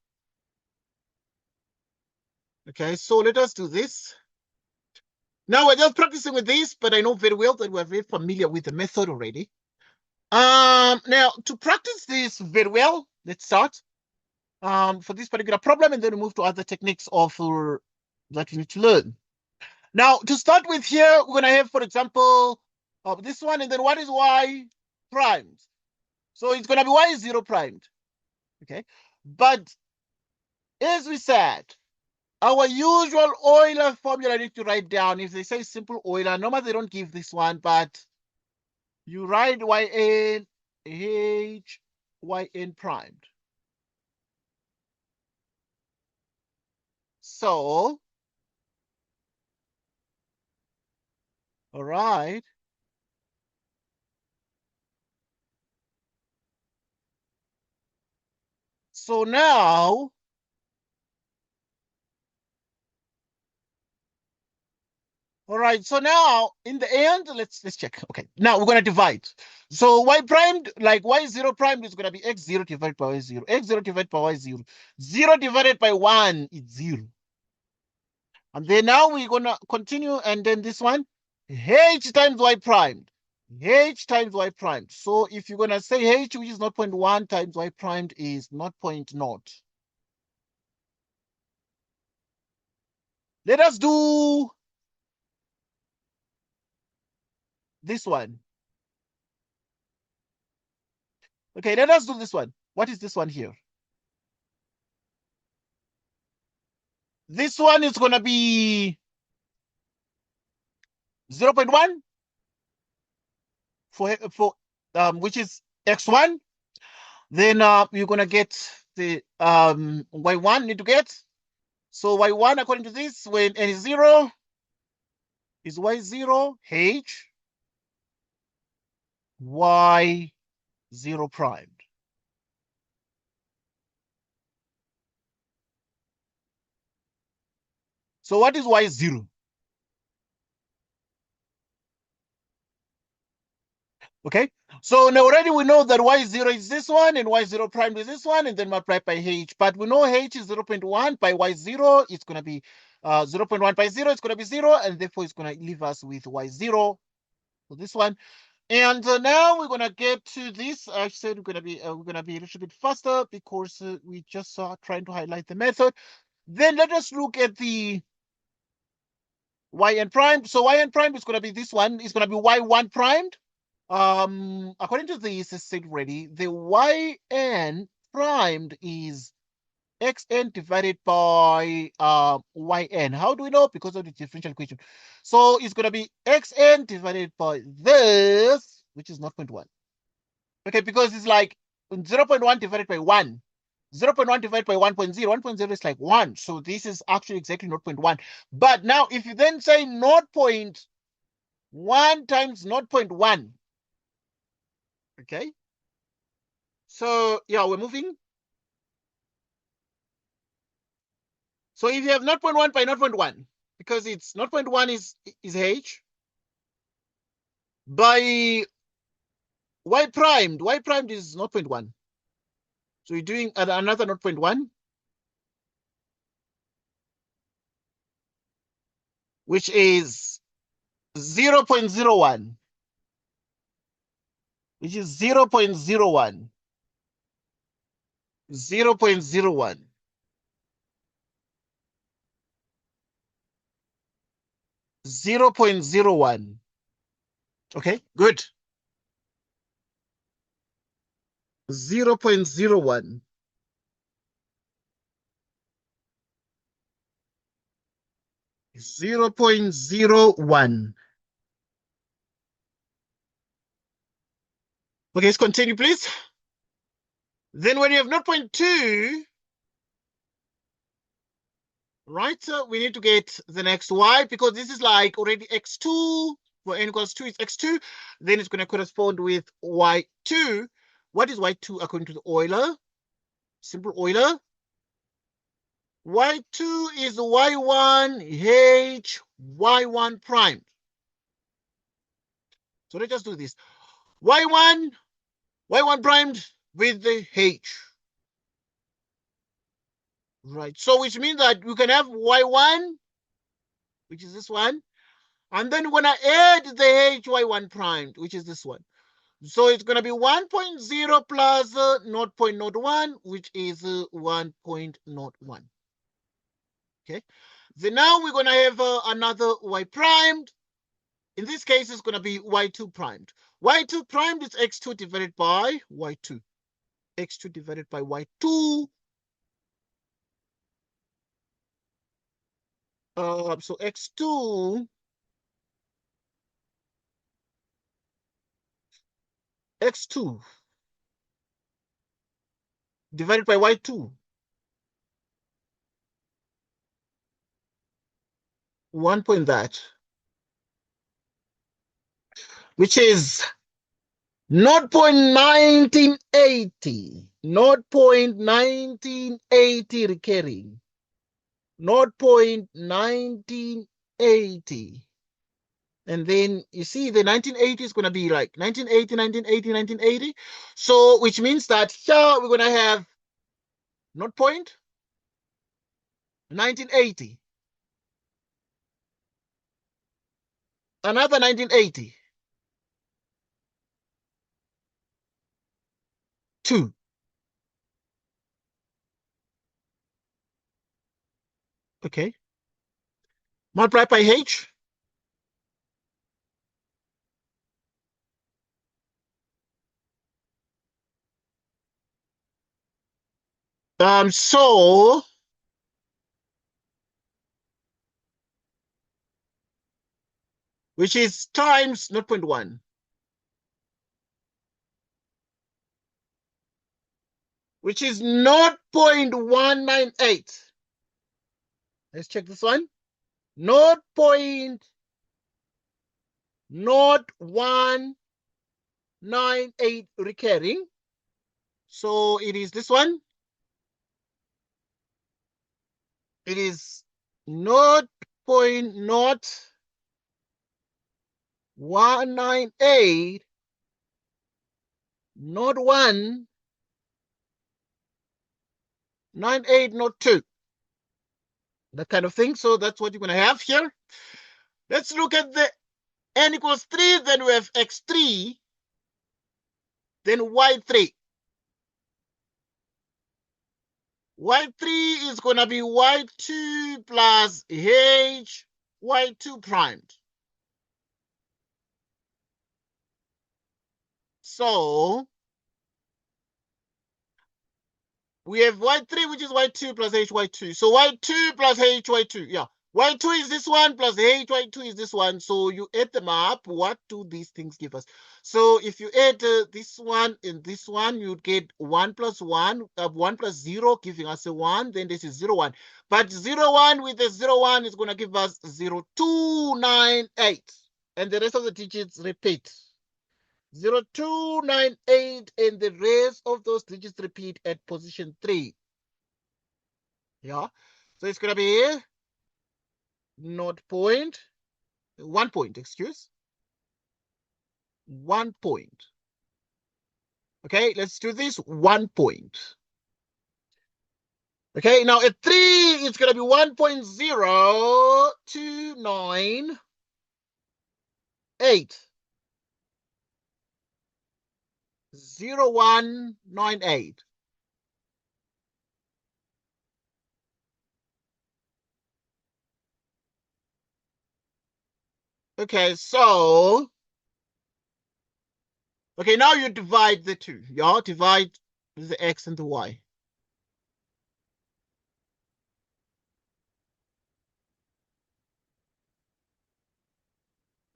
Okay, so let us do this. Now we're just practicing with this, but I know very well that we're very familiar with the method already. Now to practice this very well, let's start for this particular problem, and then we move to other techniques of that you need to learn. Now to start with here, we're gonna have, for example, this one, and then what is y primed? So it's gonna be y0 primed. Okay, but as we said, our usual Euler formula I need to write down. If they say simple Euler, normally they don't give this one, but you write yn h yn primed. So, all right. So now, all right, so now in the end, let's check. Okay, now we're gonna divide. So y primed, like y0 primed is gonna be x0 divided by y0. X0 divided by y0. 0 divided by 1 is 0. And then now we're gonna continue, and then this one, h times y primed. H times y primed. So if you're gonna say h, which is 0.1 times y primed is 0.0. Let us do this one. Okay, let us do this one. What is this one here? This one is going to be 0.1 for which is x1. Then you're going to get the y1 need to get. So y1 according to this, when n is 0, is y0 h y0 primed. So what is y0? Okay, so now already we know that y0 is this one and y0 prime is this one, and then multiply by h. But we know h is 0.1 by y0. It's going to be 0.1 by 0. It's going to be 0, and therefore it's going to leave us with y0 for this one. And now we're going to get to this. I said we're going to be a little bit faster because we just are trying to highlight the method. Then let us look at the yn primed. So yn primed is going to be this one. It's going to be y1 primed. According to this, is said already, the yn primed is xn divided by yn. How do we know? Because of the differential equation. So it's going to be xn divided by this, which is 0.1. Okay, because it's like 0.1 divided by 1. 0.1 divided by 1.0. 1.0 is like 1. So this is actually exactly 0.1. But now if you then say 0.1 times 0.1, okay, so yeah, we're moving. So if you have 0.1 by 0.1, because it's 0.1 is h, by y primed is 0.1. So you're doing another 0.1, which is 0.01, which is 0.01, 0.01. 0.01. Okay, good. 0.01. 0.01. Okay, let's continue, please. Then when you have 0.2, right, we need to get the next y, because this is like already x2. For n equals 2 is x2. Then it's going to correspond with y2. What is y2 according to the Euler? Simple Euler. y2 is y1 h y1 prime. So let's just do this. y1 primed with the h. Right. So which means that we can have y1, which is this one, and then we're going to add the h y1 primed, which is this one. So it's going to be 1.0 plus 0.01, which is 1.01. Okay. Then now we're going to have another y primed. In this case, it's going to be y2 primed. y2 primed is x2 divided by y2. x2 divided by y2. So x2 divided by y2, 1 point that, which is 0.1980, 0.1980 recurring, 0.1980. And then you see the 1980 is going to be like 1980, 1980, 1980. So which means that here we're going to have 0.1980, another 1980, 2. Okay. Multiply by h. So which is times 0.1, which is 0.198. Let's check this one. 0.0198 recurring. So it is this one. It is 0.0198, not 1, 98, not 2. That kind of thing. So that's what you're going to have here. Let's look at the n equals 3. Then we have x3, then y3. Y3 is going to be y2 plus h y2 primed. So we have y3, which is y2 plus hy2. So y2 plus hy2, yeah. Y2 is this one plus hy2 is this one. So you add them up. What do these things give us? So if you add this one and this one, you'd get 1 plus 1, 1 plus 0, giving us a 1. Then this is 0, 1. But 0, 1 with a 0, 1 is going to give us 0, 2, 9, 8. And the rest of the digits repeat. 0, 2, 9, 8, and the rest of those digits repeat at position 3. Yeah. So it's going to be 0 point, 1 point, excuse. 1 point. Okay, let's do this. 1 point. Okay, now at 3, it's going to be 1.0298. 0198. Okay, so okay, now you divide the two. Yeah, divide the x and the y.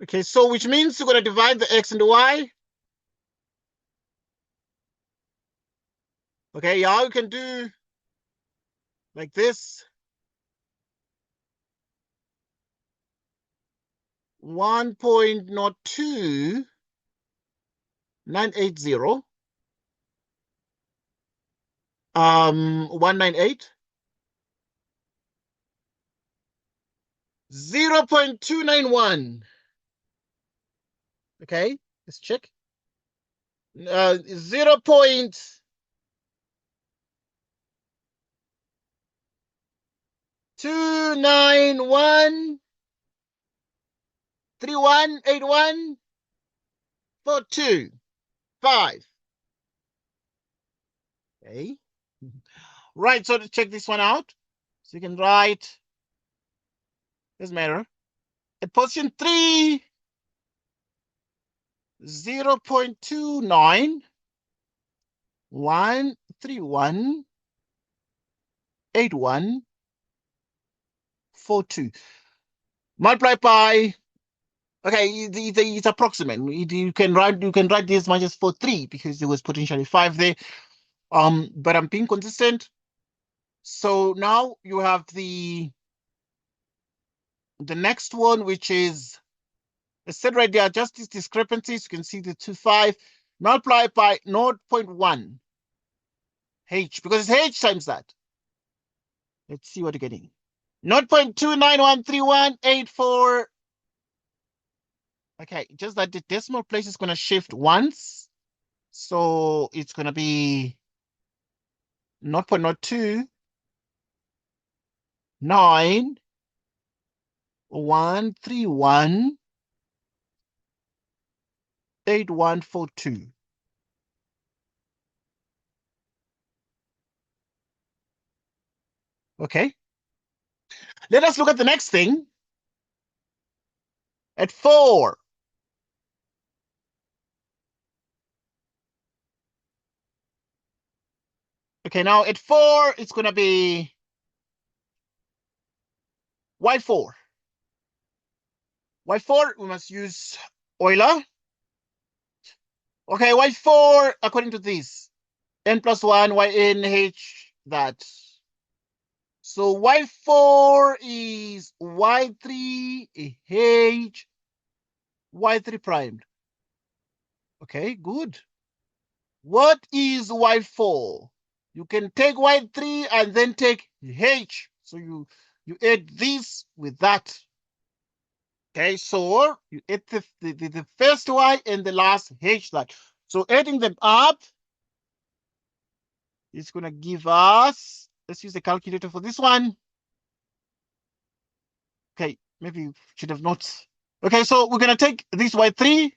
Okay, so which means you're going to divide the x and the y. Okay, yeah, you can do like this. 1.02980. 198. 0.291. Okay, let's check. 0.291 3181 42 5. Okay. Right, so to check this one out. So you can write, doesn't matter. At position 3, 0.29 131 81 0.42. Multiply by, okay, it's approximate. You can write this as much as 43 because there was potentially 5 there. But I'm being consistent. So now you have the next one, which is, I said right there, just these discrepancies. You can see the 2.5 multiplied by 0.1 h, because it's h times that. Let's see what you're getting. 0.2913184. Okay, just that the decimal place is going to shift once. So it's going to be 0.0291318142. Okay. Let us look at the next thing. At 4. Okay, now at 4, it's going to be y4. Y4, we must use Euler. Okay, y4, according to this, n plus 1, yn, h, that. So y4 is y3, h, y3 primed. Okay, good. What is y4? You can take y3 and then take h. So you add this with that. Okay, so you add the first y and the last h that. So adding them up is going to give us, let's use the calculator for this one. Okay, maybe you should have not. Okay, so we're going to take this y3,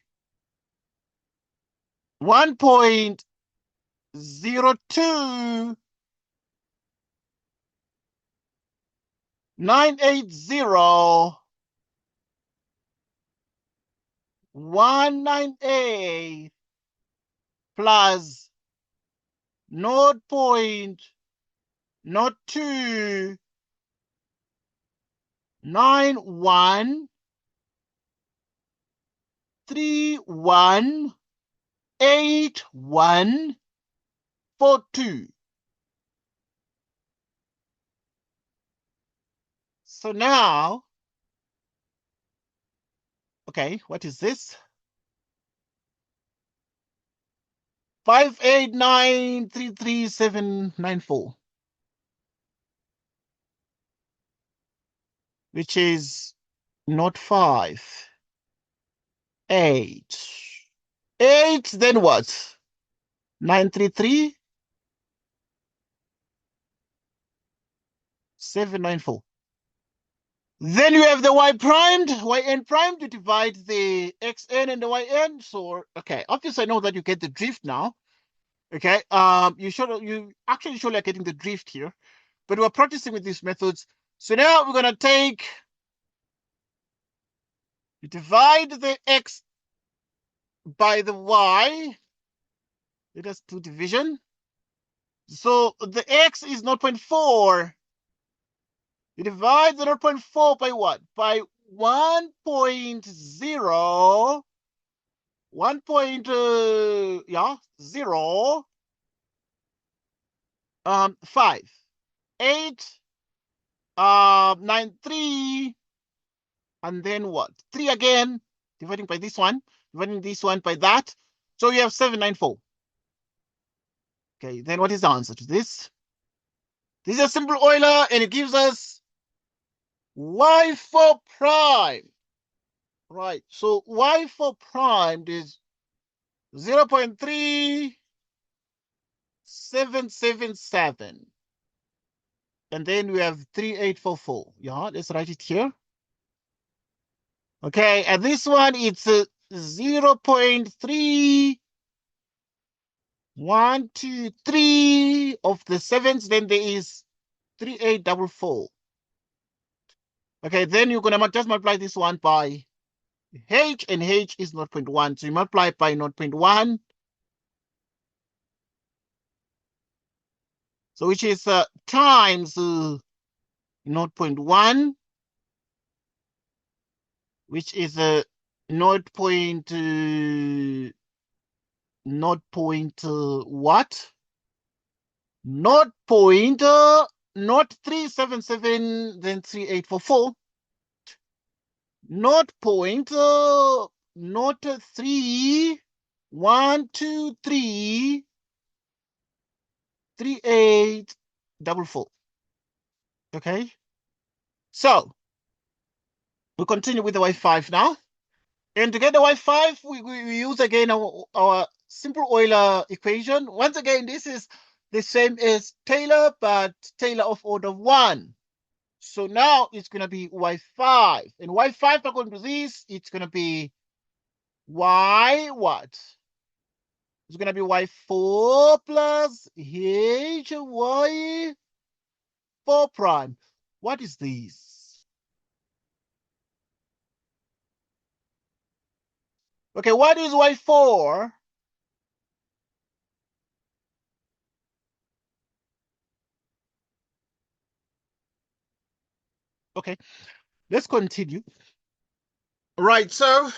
1.02980,198 plus 0.0291318142. So now, okay, what is this? 589,33794, which is not 5, 8. 8, then what? 933,794. Then you have the y primed, yn primed. You divide the xn and the yn. So, okay, obviously I know that you get the drift now. Okay, you actually surely are getting the drift here, but we're practicing with these methods. So now we're gonna you divide the x by the y. Let us do division. So the x is 0.4. You divide the 0.4 by what? By 1.0. 5. 8, 9, 3, and then what? 3 again, dividing by this one, dividing this one by that. So you have 794. Okay, then what is the answer to this? This is a simple Euler, and it gives us y4 prime. Right, so y4 primed is 0.3777. And then we have 3844. Yeah, let's write it here. Okay, and this one, it's 0.3123 of the sevens. Then there is 3844. Okay, then you're going to just multiply this one by h, and h is 0.1. So you multiply by 0.1. So which is times 0.1. which is a 0.0 what? 0.0377 then 3844. 0.03123 3844. Okay, so we continue with the Y5 now. And to get the Y5, we use again our simple Euler equation. Once again, this is the same as Taylor, but Taylor of order 1. So now it's going to be Y5. And Y5, according to this, it's going to be Y what? It's going to be Y4 plus H Y4 prime. What is this? Okay, what is Y4? Okay, let's continue. Right, so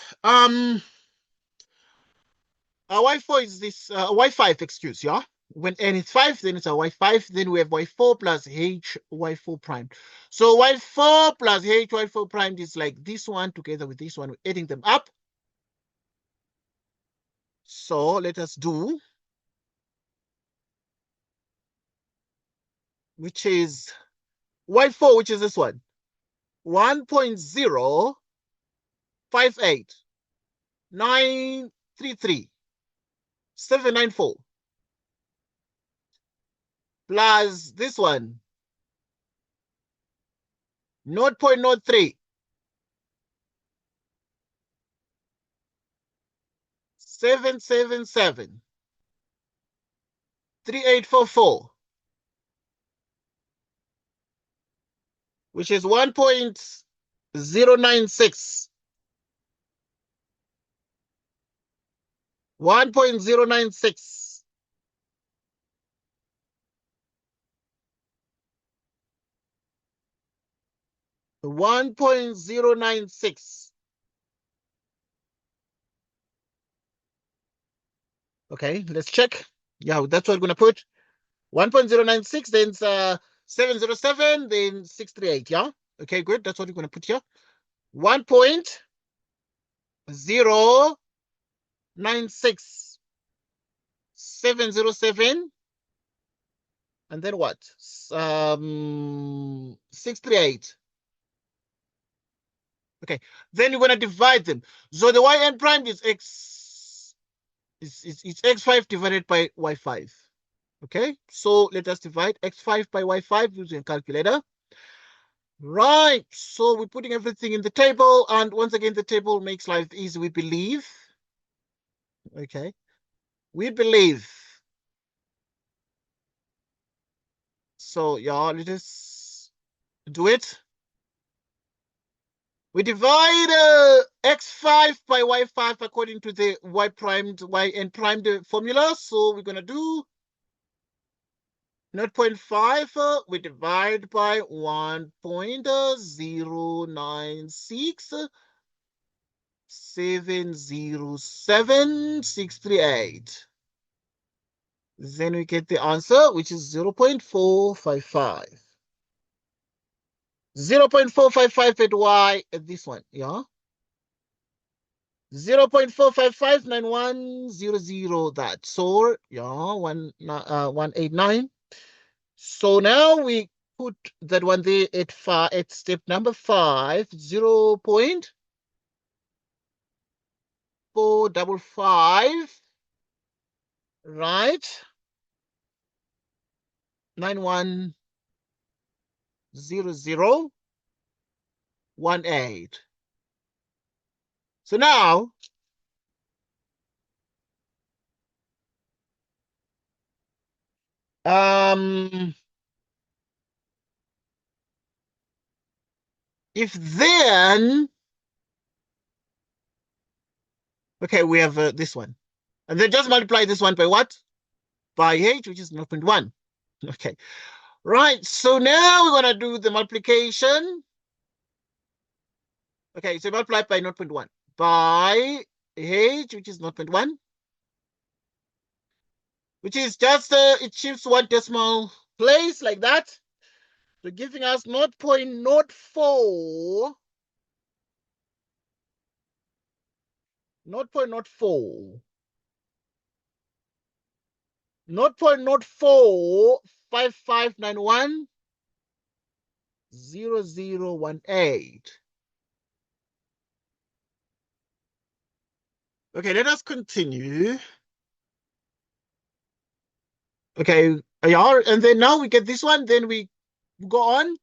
Y4 is this Y5, excuse, yeah? When n is 5, then it's a Y5, then we have Y4 plus H Y4 prime. So Y4 plus H Y4 prime is like this one together with this one, we're adding them up. So let us do, which is Y4, which is this one, 1.058933.794 plus this one, 0.03 777 3844, which is 1.096. 1.096. Okay, let's check. Yeah, that's what we're gonna put. 1.096, then 707, then 638. Yeah. Okay, good. That's what we're gonna put here. 1.096 707, and then what? 638. Okay, then you're gonna divide them. So the yn prime is x, it's x5 divided by y5. Okay, so let us divide x5 by y5 using a calculator. Right, so we're putting everything in the table, and once again, the table makes life easy, we believe. Okay, we believe. So yeah, let us do it. We divide x5 by y5 according to the y primed, yn primed formula. So we're gonna do 0.5, we divide by 1.096 707,638. Then we get the answer, which is 0.455. 0.455 at y at this one, yeah? 0.4559100, that. So, yeah, 189. So now we put that one there at step number 5, 0.455, right? 910018. So now, if then, okay, we have this one. And then just multiply this one by what? By h, which is 0.1. Okay. Right, so now we're going to do the multiplication. Okay, so multiply by 0.1 by h, which is 0.1, which is just, it shifts one decimal place like that. So giving us 0.04, 0.04, 0.045591 0018. Okay, let us continue. Okay, yeah, and then now we get this one, then we go on,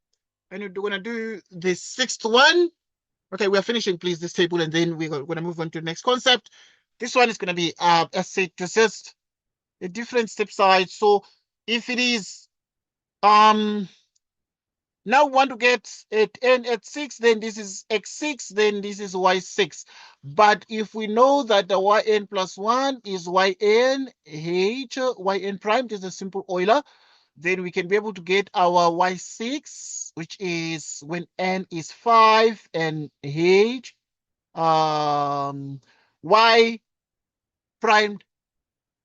and we're gonna do the sixth one. Okay, we are finishing, please, this table, and then we're gonna move on to the next concept. This one is gonna be just a different step size. So if it is now we want to get it n at 6, then this is x6, then this is y6. But if we know that the yn plus 1 is yn h, yn prime is a simple Euler, then we can be able to get our y6, which is when n is 5 and h y primed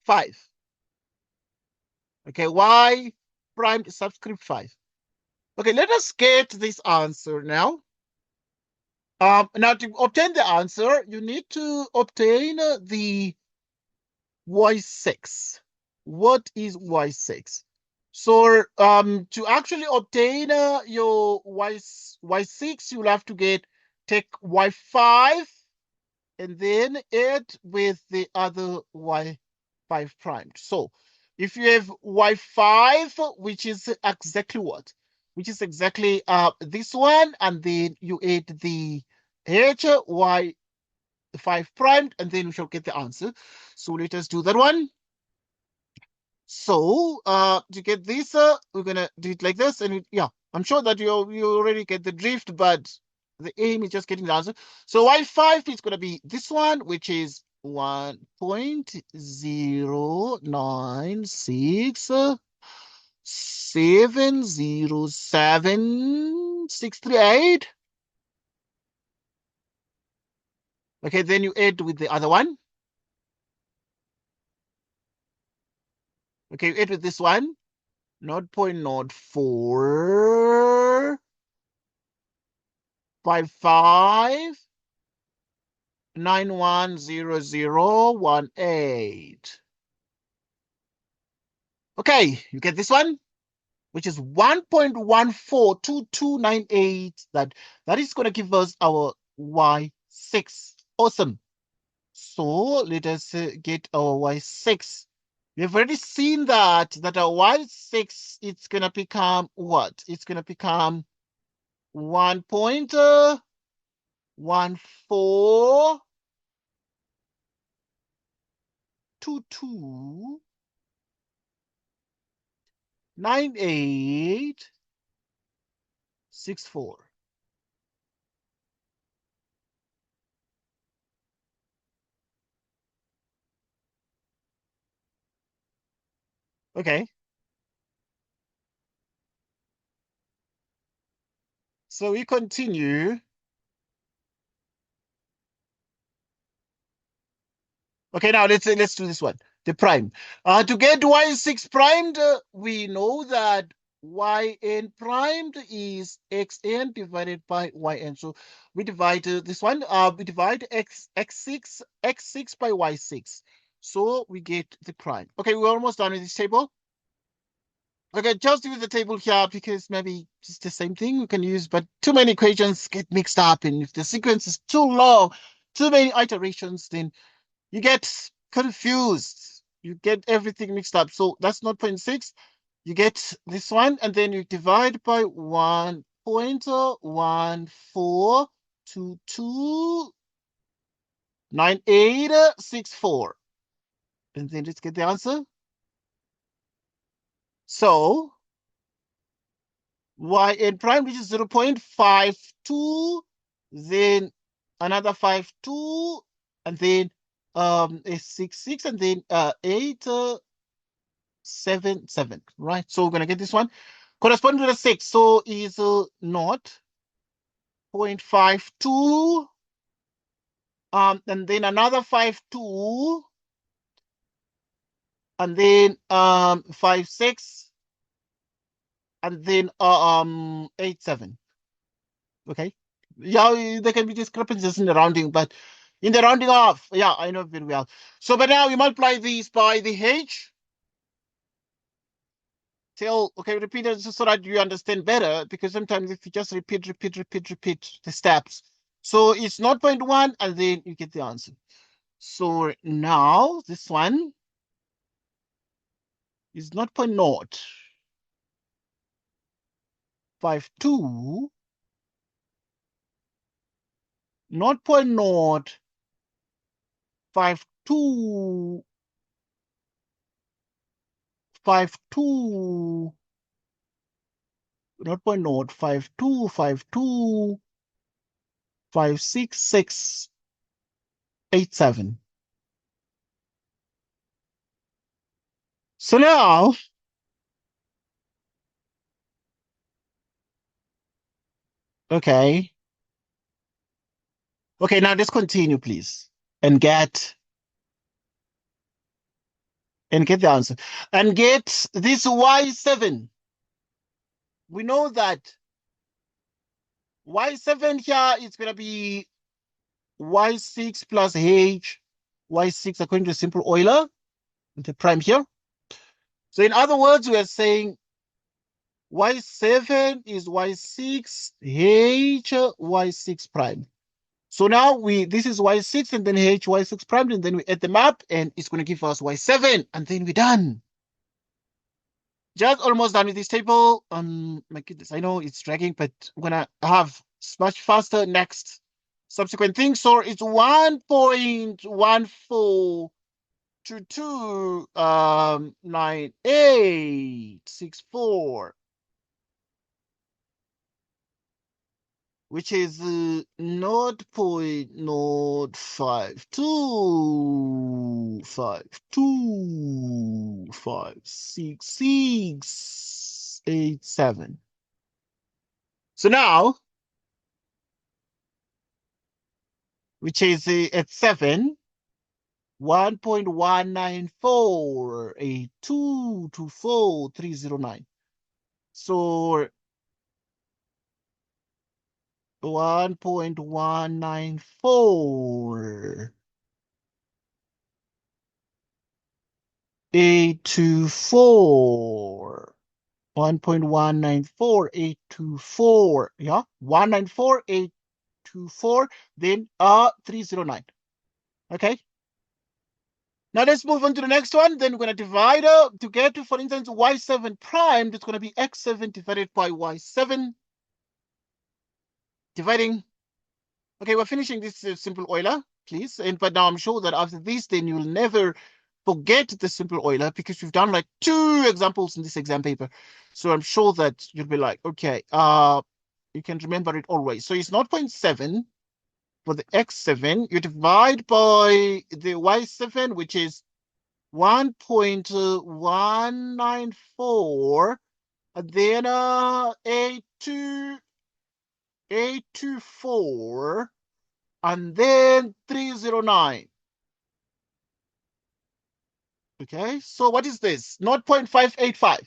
5. Okay, y primed subscript 5. Okay, let us get this answer now. Now to obtain the answer, you need to obtain the y6. What is y6? So to actually obtain your y6, you'll have to take y5 and then add with the other y5 primed. So if you have y5, which is exactly what? Which is exactly this one, and then you add the h y5 primed, and then we shall get the answer. So let us do that one. So to get this, we're gonna do it like this, and yeah, I'm sure that you already get the drift, but the aim is just getting the answer. So y5 is gonna be this one, which is 1.096 707,638. Okay, then you add with the other one. Okay, you add with this one, 0.04 55 910018. Okay, you get this one, which is 1.142298. That is going to give us our y6. Awesome. So let us get our y6. We've already seen that our y6, it's going to become what? It's going to become 1.14229864. Okay. So we continue. Okay, now let's do this one, the prime. To get y6 primed, we know that yn primed is xn divided by yn. So we divide this one. We divide x6 by y6. So we get the prime. Okay, we're almost done with this table. Okay, just use the table here because maybe it's the same thing we can use, but too many equations get mixed up, and if the sequence is too long, too many iterations, then you get confused. You get everything mixed up. So that's 0.6. You get this one, and then you divide by 1.14229864. And then let's get the answer. So yn prime, which is 0.52, then another 52, and then a 66, and then 877, right? So we're gonna get this one corresponding to the 6. So is not 0.52, and then another 5.2, and then 5.6, and then 8.7. Okay. Yeah, there can be discrepancies in the rounding, but in the rounding off, yeah, I know very well. So, but now we multiply these by the H till, okay, repeat it so that you understand better, because sometimes if you just repeat the steps. So it's 0.1, and then you get the answer. So now this one is 0.052, 0.052, 0.052, 56687. So now, okay. Okay, now let's continue, please, and get the answer. And get this Y7. We know that Y7 here is going to be Y6 plus H, Y6 according to simple Euler, with the prime here. So in other words, we are saying Y7 is Y6, H, Y6 prime. So now this is Y6 and then H, Y6 prime, and then we add them up, and it's going to give us Y7, and then we're done. Just almost done with this table. My goodness, I know it's dragging, but I'm gonna have much faster next subsequent things. So it's 1.14229864, which is 0.052525667. So now, which is at 7, 1.1948224,309. So 1.194 824 1.194 824, yeah, 194 824, then 309. Okay, now let's move on to the next one. Then we're going to divide to get to, for instance, Y7 prime. That's going to be X7 divided by Y7, dividing. Okay, we're finishing this simple Euler, please. But now I'm sure that after this, then you'll never forget the simple Euler, because we've done like 2 examples in this exam paper. So I'm sure that you'll be like, okay, you can remember it always. So it's 0.7 for the X7. You divide by the Y7, which is 1.194, and then 824, and then 309. Okay, so what is this? 0.585.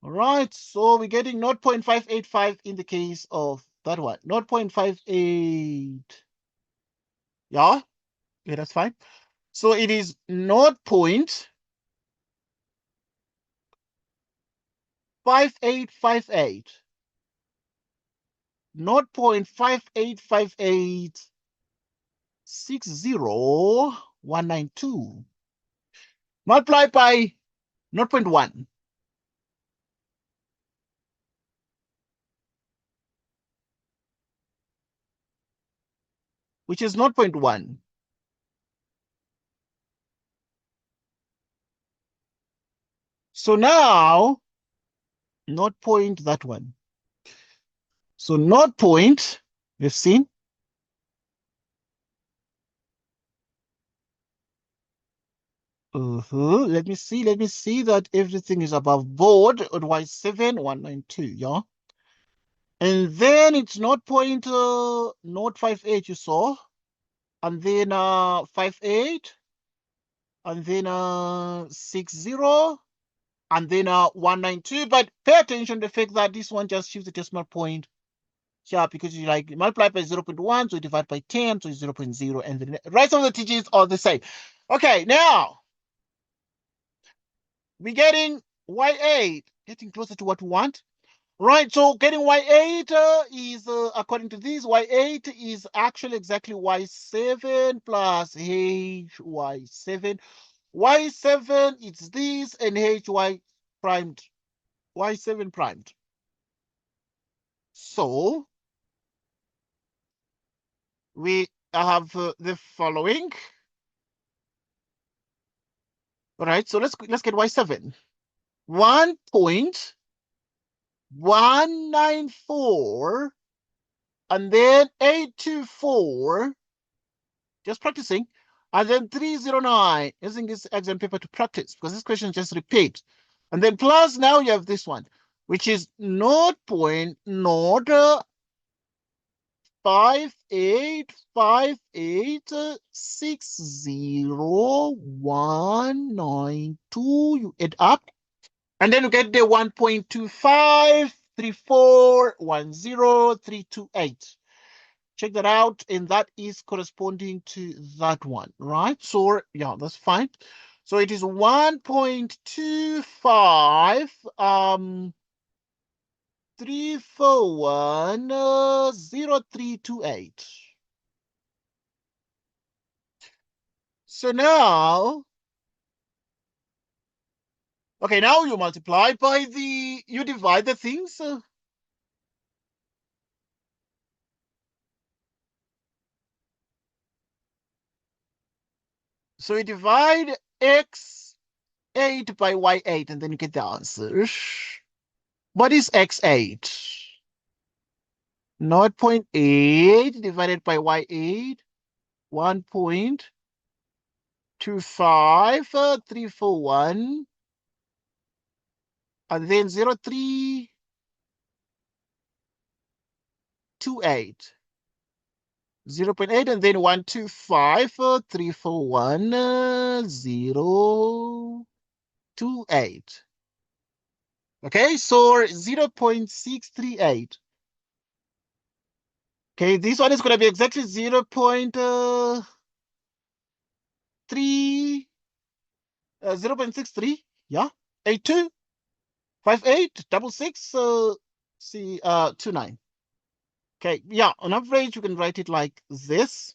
All right, so we're getting 0.585 in the case of that one. 0.58. Yeah, that's fine. So it is 0.5858. 0.585860,192. Multiply by 0.1. Which is 0.1. So now, not point that one. So not point, we've seen. Let me see that everything is above board on Y7, 192, yeah? And then it's 0.058 you saw, and then 58, and then 60, and then 192. But pay attention to the fact that this one just shifts the decimal point here, because you like multiply by 0.1, so you divide by 10, so it's 0.0, and the rest of the digits are the same. Okay, now we're getting y8, getting closer to what we want. Right, so getting y8 is, according to this, y8 is actually exactly y7 plus hy7. Y7 is this, and hy primed, y7 primed. So we have the following. All right, so let's get y7. 1.194, and then 824. Just practicing. And then 309, using this exam paper to practice, because this question just repeats. And then plus, now you have this one, which is 0.585860,192. You add up. And then you get the 1.253410,328. Check that out, and that is corresponding to that one, right? So yeah, that's fine. So it is 1.25 3410328. So now, okay, now you multiply by you divide the things. So you divide x8 by y8, and then you get the answer. What is x8? 0.8 divided by y8, 1.25341, and then 0.328. 0.8, and then 125,341,028. Okay, so 0.638. Okay, this one is going to be exactly 0.63, yeah, 82, 58, 66, 29. Okay, yeah, on average, you can write it like this.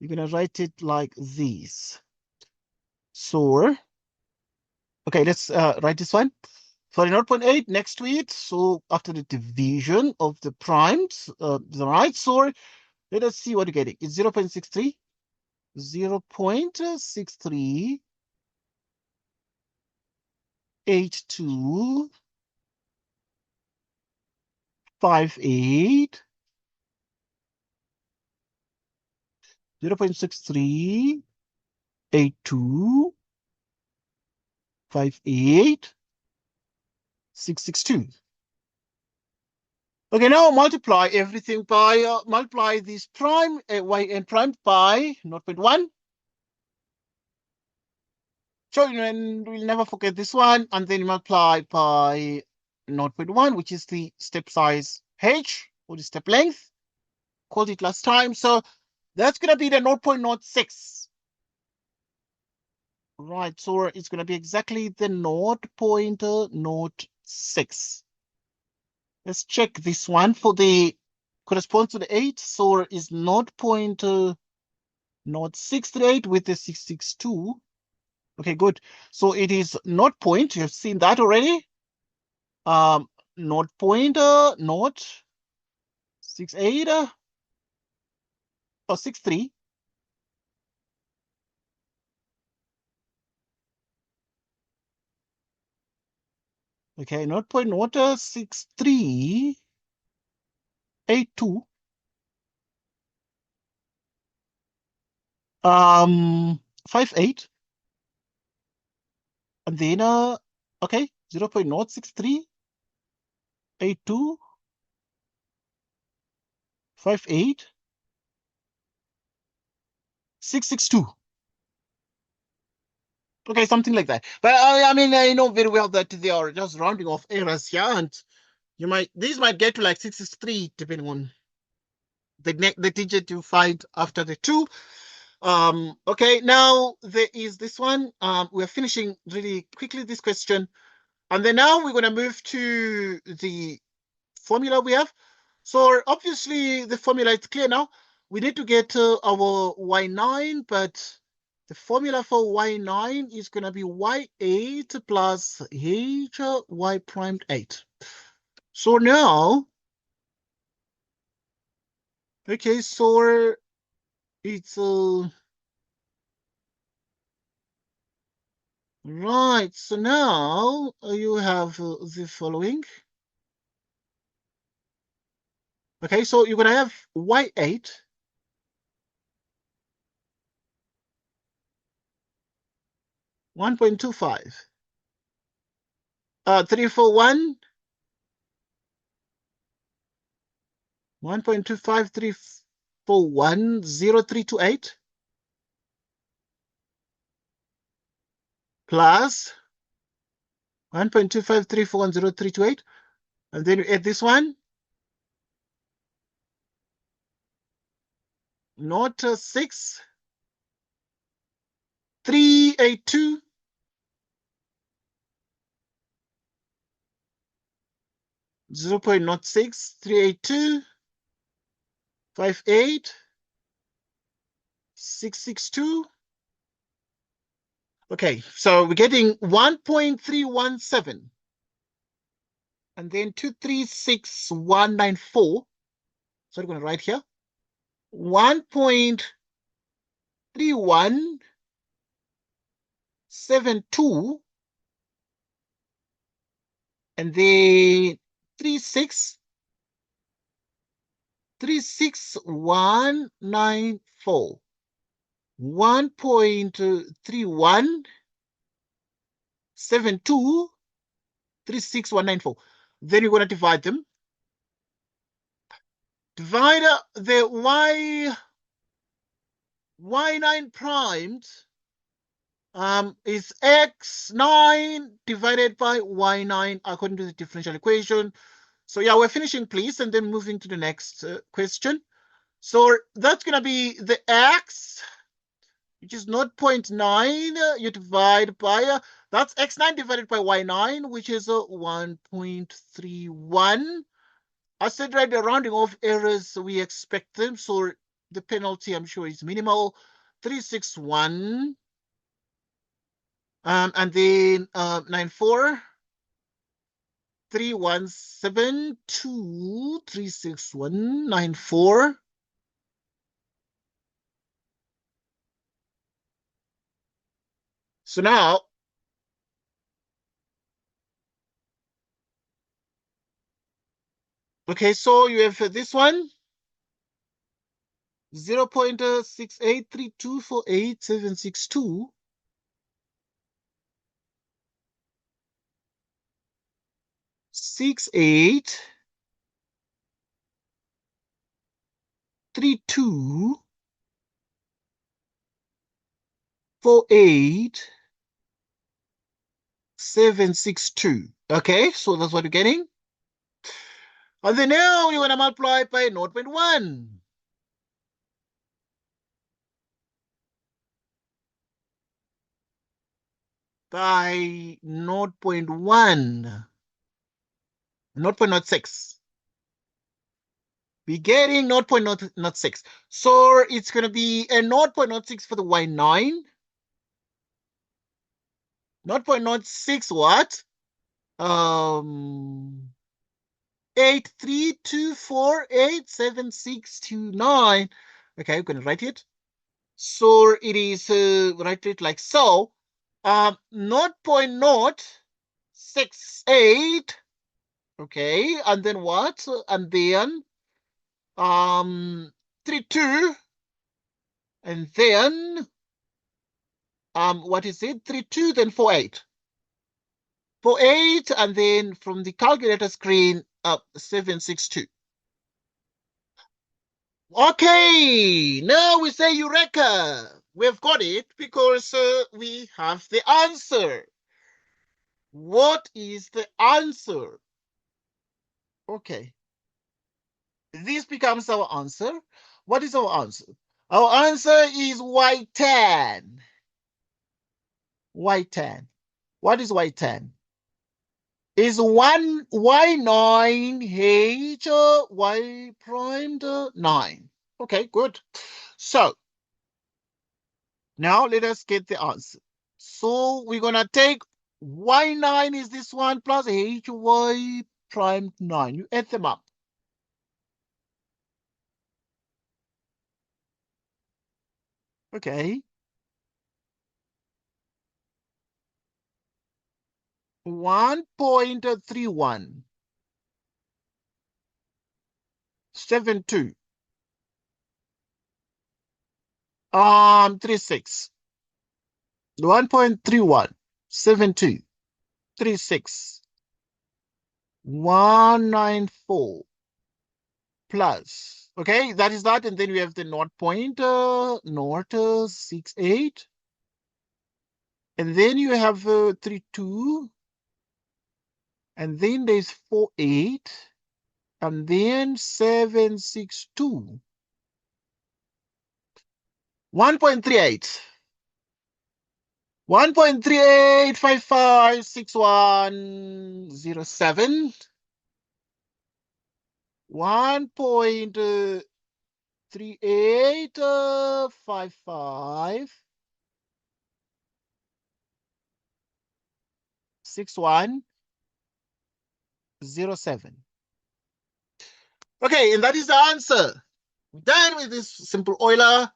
You're going to write it like this. So, okay, let's write this one. For 0.8 next to it, so after the division of the primes, the right, so let us see what you're getting. It's 0.63, 0.63, 82, 58, 0.63, 82, 58, 662. Okay, now multiply everything by, multiply this prime, yn prime by 0.1. So we'll never forget this one, and then multiply by 0.1, which is the step size h, or the step length, called it last time. So that's going to be the 0.06. Right, so it's going to be exactly the 0.06. Let's check this one for the corresponds to the 8. So is 0.0638 with the 662. Okay, good. So it is 0. You have seen that already. 0.068 or 63. Okay, 0.06382. 58. And then okay, 0.063 82 58 662. Okay, something like that. But I mean, I know very well that they are just rounding off errors here, and these might get to like 63 depending on the digit you find after the 2. Okay, now there is this one. We're finishing really quickly this question, and then now we're going to move to the formula we have. So obviously the formula is clear now. We need to get our y9, but the formula for y9 is going to be y8 plus h y primed 8. So now, okay, so it's right. So now you have the following. Okay, so you're going to have y8 1.25 341 1.253410328 plus 1.253410328, and then you add this one, not 6 382 0.06 382 58 662. Okay, so we're getting 1.317 and then 236194. So I'm going to write here 1.3172 and then 36194. 1.3172 36194. Then you're going to divide them. Divide the y9 primed is x9 divided by y9 according to the differential equation. So yeah, we're finishing, please, and then moving to the next question. So that's going to be the x, which is 0.9. You divide by, that's x9 divided by y9, which is 1.31. I said, right, the rounding off errors, we expect them. So the penalty, I'm sure, is minimal. 361. And then 94. 3172 36194. So now, okay, so you have this one, 0.6832487762. Six eight 32 48 762. Okay, so that's what you're getting. And then now you're going to multiply by 0.1. By 0.1. 0.06. We're getting 0.06. So it's going to be a 0.06 for the y9. 0.06 what? 83248769. Okay, I'm going to write it. So it is, write it like so. 0.068. Okay, and then what? And then 32, and then what is it? 32, then 48. 48, and then from the calculator screen, 762. Okay, now we say Eureka. We've got it because we have the answer. What is the answer? Okay, this becomes our answer. What is our answer? Our answer is Y10. Y10. What is Y10? Is 1 Y9 H Y primed 9. Okay, good. So now let us get the answer. So we're going to take Y9 is this one plus HY prime 9. You add them up. Okay. 1.31. 72. 36. 1.31. 72. 36. 194 plus. Okay, that is that. And then we have the 0.68. And then you have 32. And then there's 48. And then 762. 1.38. 1.38556107. 1.38556107. Okay, and that is the answer. We're done with this simple Euler.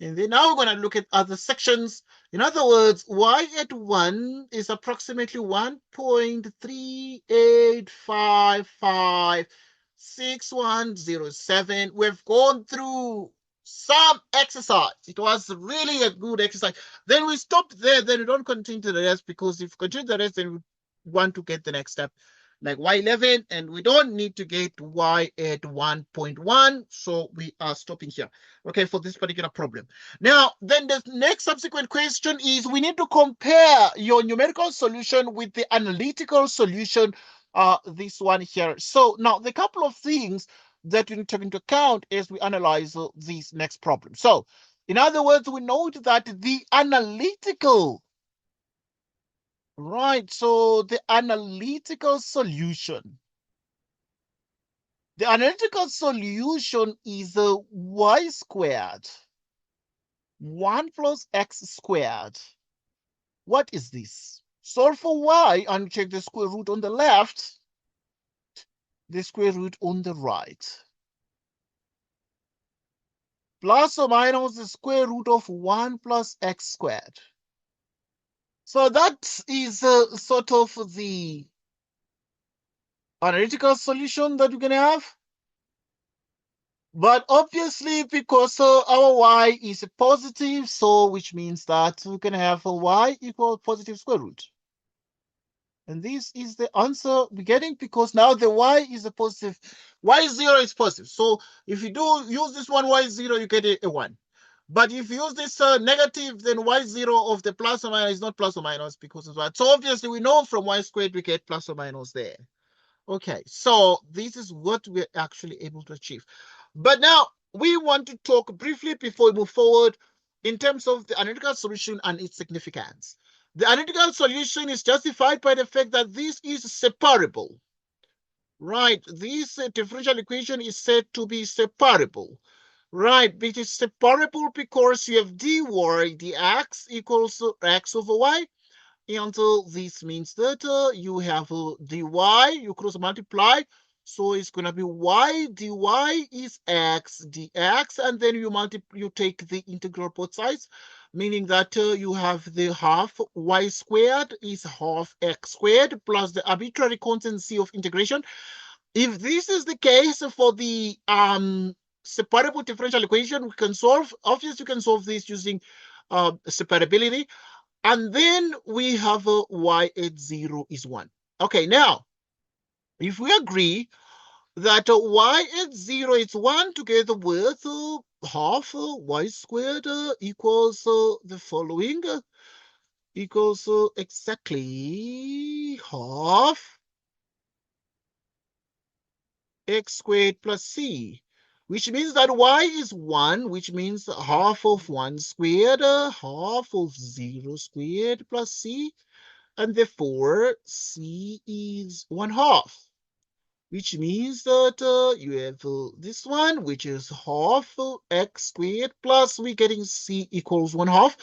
And then now we're going to look at other sections. In other words, y at 1 is approximately 1.38556107. We've gone through some exercise. It was really a good exercise. Then we stopped there. Then we don't continue to the rest, because if we continue the rest, then we want to get the next step, like y11, and we don't need to get y at 1.1. So we are stopping here, okay, for this particular problem. Now, then the next subsequent question is we need to compare your numerical solution with the analytical solution, this one here. So now the couple of things that we need to take into account as we analyze this next problem. So in other words, we note that the analytical, right, so the analytical solution is y squared 1 plus x squared. What is this? Solve for y and check the square root on the left, the square root on the right. Plus or minus the square root of 1 plus x squared. So that is sort of the analytical solution that we're going to have. But obviously, because our y is positive, so which means that we can have a y equal positive square root. And this is the answer we're getting, because now the y is a positive, y0 is positive. So if you do use this one, y0, you get a 1. But if you use this negative, then y0 of the plus or minus is not plus or minus, because of that. So obviously, we know from y squared we get plus or minus there. Okay, so this is what we're actually able to achieve. But now we want to talk briefly before we move forward in terms of the analytical solution and its significance. The analytical solution is justified by the fact that this is separable. Right, this differential equation is said to be separable. Right, it is separable because you have dy dx equals x over y. And this means that you have dy, you cross multiply. So it's going to be y dy is x dx. And then you take the integral both sides, meaning that you have the half y squared is half x squared plus the arbitrary constant c of integration. If this is the case for the separable differential equation, we can solve. Obviously, you can solve this using separability. And then we have y at 0 is 1. Okay, now, if we agree that y at 0 is 1 together with half y squared equals the following, equals exactly half x squared plus c, which means that y is 1, which means half of 1 squared, half of 0 squared plus c, and therefore c is 1/2, which means that you have this one, which is half x squared plus we're getting c equals 1/2.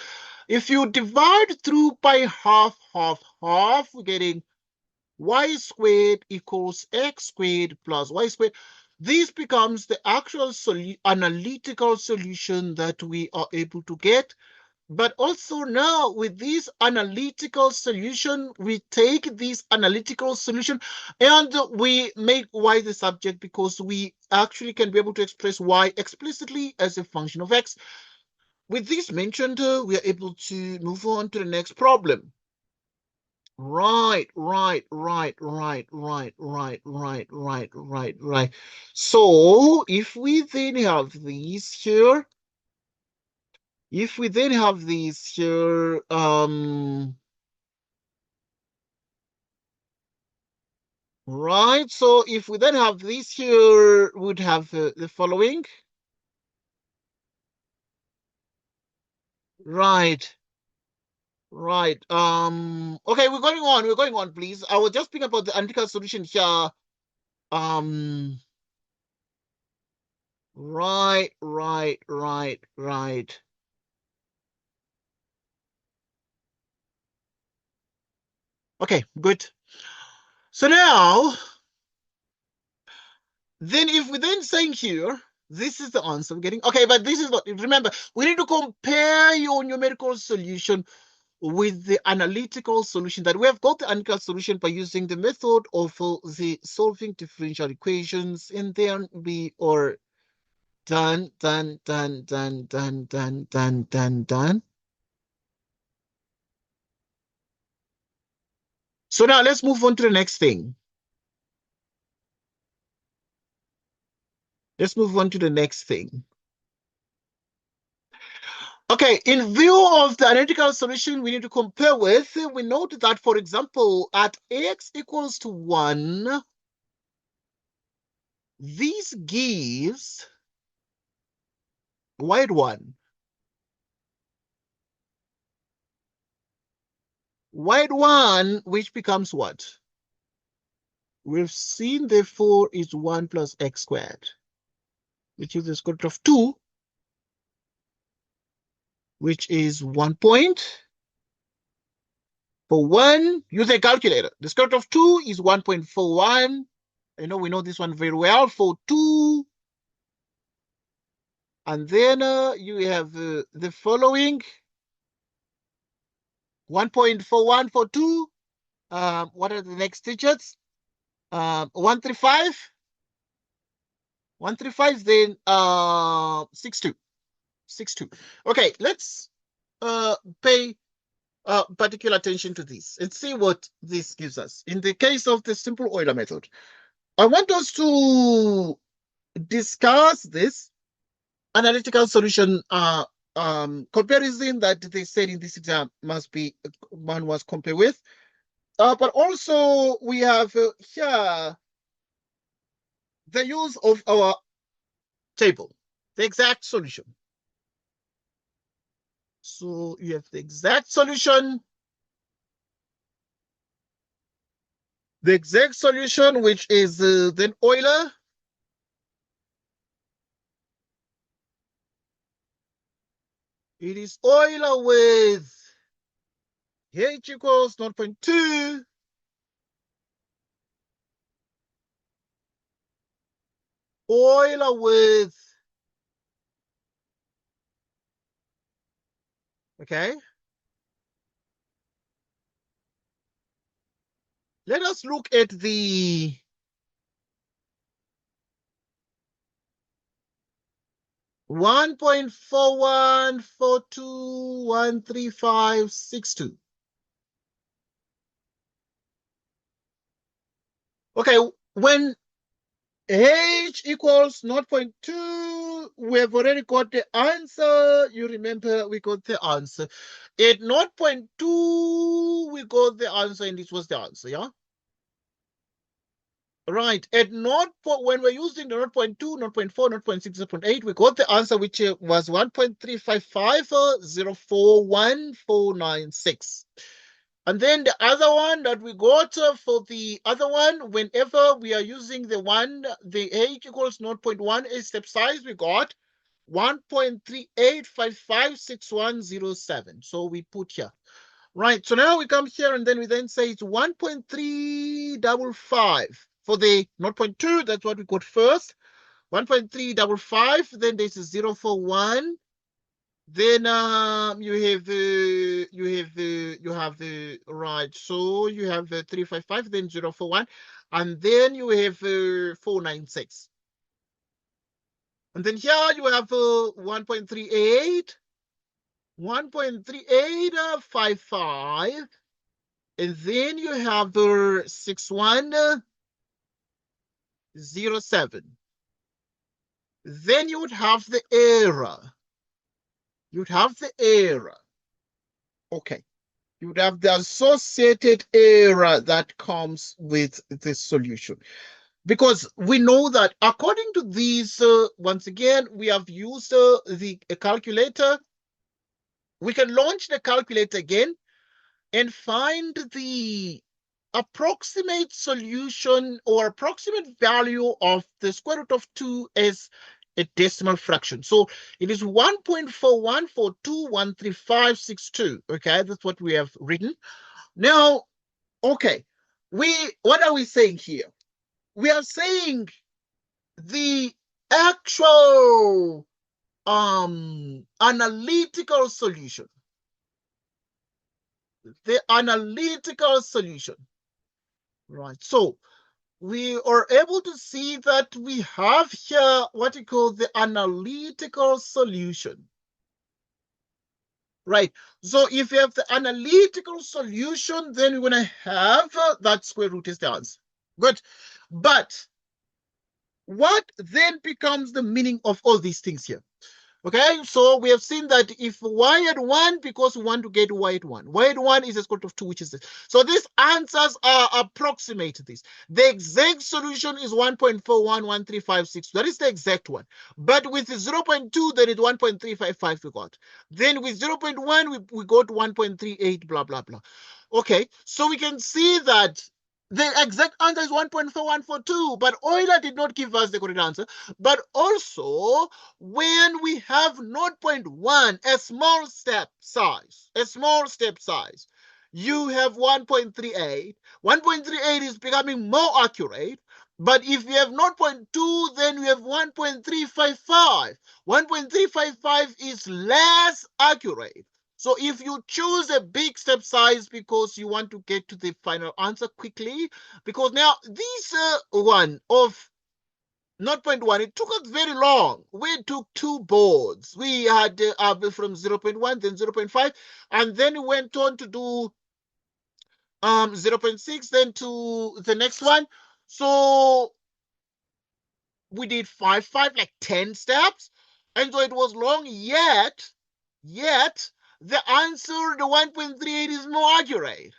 If you divide through by half, half, half, we're getting y squared equals x squared plus y squared. This becomes the actual analytical solution that we are able to get. But also now with this analytical solution, we take this analytical solution and we make y the subject, because we actually can be able to express y explicitly as a function of x. With this mentioned, we are able to move on to the next problem. Right. So if we then have these here, right, so if we then have these here, would have the following. Right. Okay, we're going on, please. I was just thinking about the analytical solution here. Right. Okay, good. So now, then if we then saying here, this is the answer we're getting. Okay, but this is not, remember, we need to compare your numerical solution with the analytical solution. That we have got the analytical solution by using the method of the solving differential equations, and then we are done. So now let's move on to the next thing. Okay, in view of the analytical solution we need to compare with, we note that, for example, at x equals to 1, this gives y at 1. Y at 1, which becomes what? We've seen, therefore, is 1 plus x squared, which is the square root of 2, which is 1 point. For 1, use a calculator. The square root of 2 is 1.41. We know this one very well. For 2, and then you have the following, 1.41 for 2. What are the next digits? 135. 135, then 62. 62. Okay, let's pay particular attention to this and see what this gives us. In the case of the simple Euler method, I want us to discuss this analytical solution comparison that they said in this exam must be one was compared with. But also we have here the use of our table, the exact solution. So you have the exact solution. The exact solution, which is then Euler. It is Euler with h equals 0.2. Euler with, okay. Let us look at the one 1.414213562. Okay, when H equals 0.2, we have already got the answer. You remember we got the answer. At 0.2, we got the answer, and this was the answer, yeah? Right. At when we're using the 0.2, 0.4, 0.6, 0.8, we got the answer, which was 1.355, And then the other one that we got for the other one, whenever we are using the H equals 0.1 is step size, we got 1.38556107. So we put here. Right, so now we come here and then we then say it's 1.355 for the 0.2. That's what we got first. 1.355, then there's a 041. Then you have the right, so you have 355, then 041, and then you have 496. And then here you have 1.38, 1.3855, and then you have 6107. Then you would have the error. You'd have the error. Okay. You'd have the associated error that comes with the solution. Because we know that according to these, once again, we have used the calculator. We can launch the calculator again and find the approximate solution or approximate value of the square root of 2 as a decimal fraction. So it is 1.414213562. Okay, that's what we have written. Now, okay, what are we saying here? We are saying the actual analytical solution. The analytical solution. Right. So we are able to see that we have here what we call the analytical solution. Right. So if you have the analytical solution, then we're going to have that square root is the answer. Good. But what then becomes the meaning of all these things here? Okay, so we have seen that if y at 1, because we want to get y at 1. Y at 1 is a square root of 2, which is this. So these answers are approximate to this. The exact solution is 1.411356. That is the exact one. But with 0.2, then it's 1.355 we got. Then with 0.1, we got 1.38, blah, blah, blah. Okay, so we can see that the exact answer is 1.4142, but Euler did not give us the correct answer. But also, when we have 0.1, a small step size, you have 1.38. 1.38 is becoming more accurate. But if you have 0.2, then we have 1.355. 1.355 is less accurate. So if you choose a big step size because you want to get to the final answer quickly, because now this one of 0.1, it took us very long. We took 2 boards. We had from 0.1, then 0.5, and then we went on to do 0.6, then to the next one. So we did 5, like 10 steps. And so it was long, yet the answer, the 1.38 is more accurate.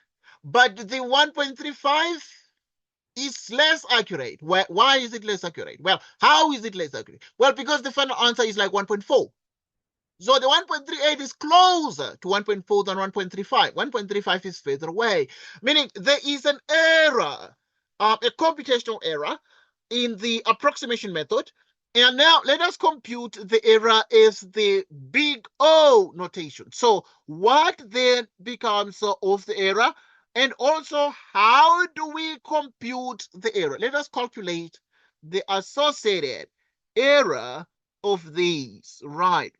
But the 1.35 is less accurate. Why is it less accurate? Well, how is it less accurate? Well, because the final answer is like 1.4. So the 1.38 is closer to 1.4 than 1.35. 1.35 is further away, meaning there is an error, a computational error in the approximation method. And now let us compute the error as the big O notation. So what then becomes of the error? And also, how do we compute the error? Let us calculate the associated error of these. Right.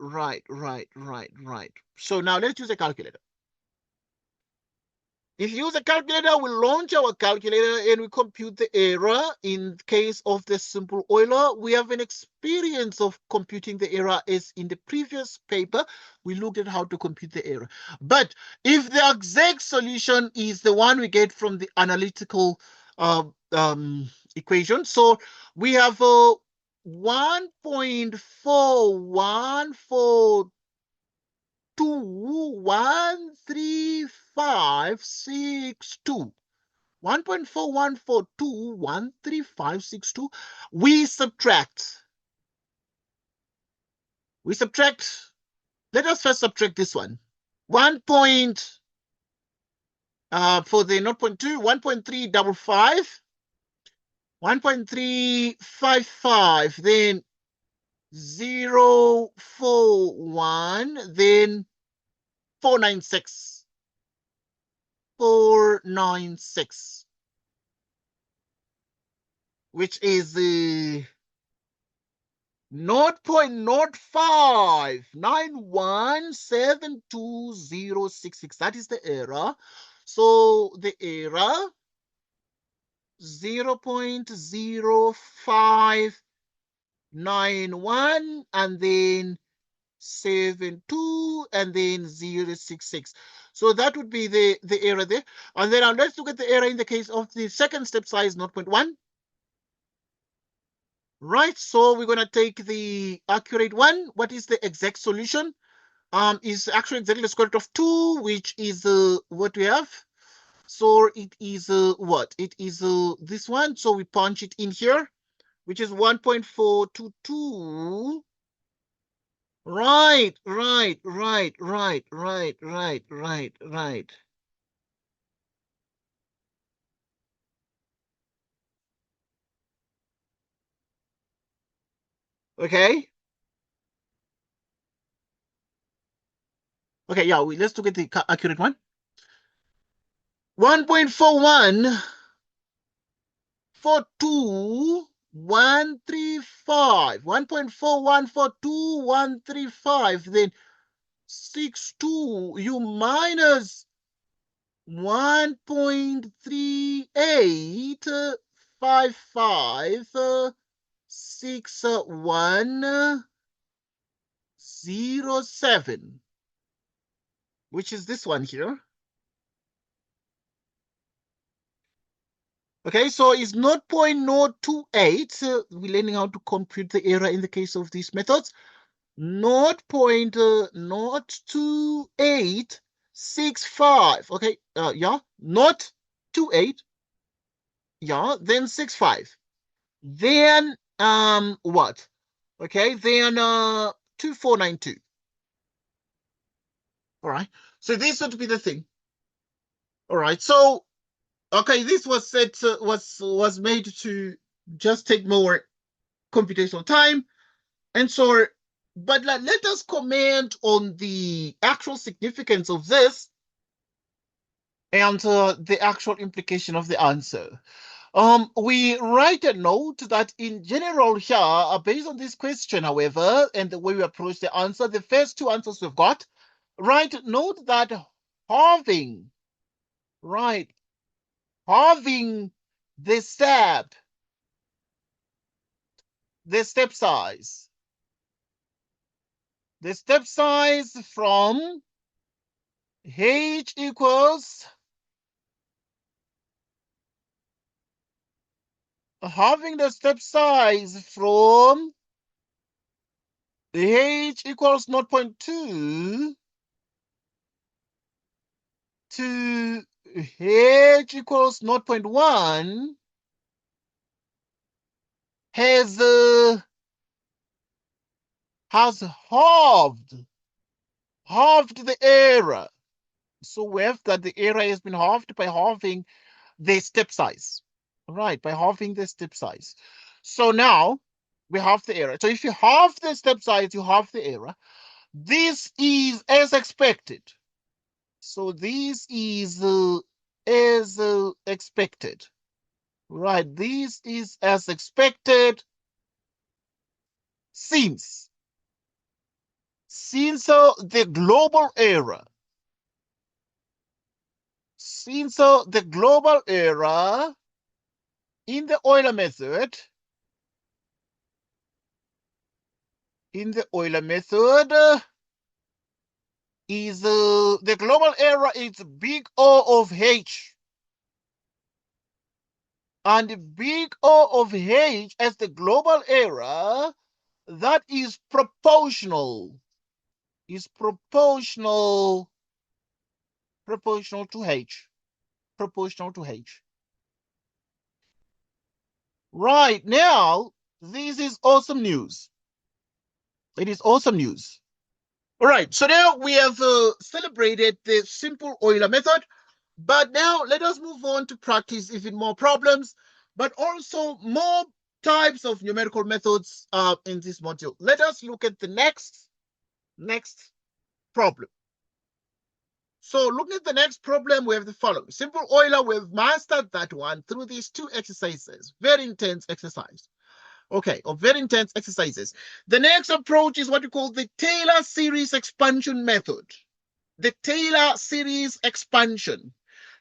So now let's use a calculator. If you use a calculator, we launch our calculator and we compute the error. In case of the simple Euler, we have an experience of computing the error as in the previous paper. We looked at how to compute the error. But if the exact solution is the one we get from the analytical equation. So we have 1.41421356 1.41421356. We subtract. Let us first subtract this one. 1 point for the 0.2, 1.355, 1.355, then 041, then 496. 496, which is the 0.0591720066. That is the error. So the error 0.0591 and then 72 and then 066. So that would be the error there. And then let's look at the error in the case of the second step size 0.1. Right, so we're going to take the accurate one. What is the exact solution? Is actually exactly the square root of 2, which is what we have. So it is what? It is this one. So we punch it in here, which is 1.422. Right. Okay. Okay, yeah, let's look at the accurate one. 1.4142135. 1.4142135. Then 62. You minus 1.38556107, which is this one here. Okay, so it's 0.028. We're learning how to compute the error in the case of these methods. 0.02865. Okay, yeah, not 28. Yeah, then 65. Then what? Okay, then 2492. All right. So this would be the thing. All right. So okay, this was set was made to just take more computational time, and so. But let us comment on the actual significance of this and the actual implication of the answer. We write a note that in general here, based on this question, however, and the way we approach the answer, the first two answers we've got, right, note that halving, right, halving the step size, from h equals halving the step size from h equals 0.2 to h equals 0.1 has halved the error. So we have that the error has been halved by halving the step size. Right, by halving the step size. So now we halve the error. So if you halve the step size, you halve the error. This is as expected. So this is as expected. Right, this is as expected since the global error, in the Euler method, is the global error is big O of H. and big O of H as the global area, that is proportional to H. Proportional to H. Right now, this is awesome news. It is awesome news. All right, so now we have celebrated the simple Euler method, but now let us move on to practice even more problems, but also more types of numerical methods in this module. Let us look at the next problem. So looking at the next problem, we have the following. Simple Euler, we've mastered that one through these two exercises. Very intense exercise. Okay, or very intense exercises. The next approach is what we call the Taylor series expansion method. The Taylor series expansion.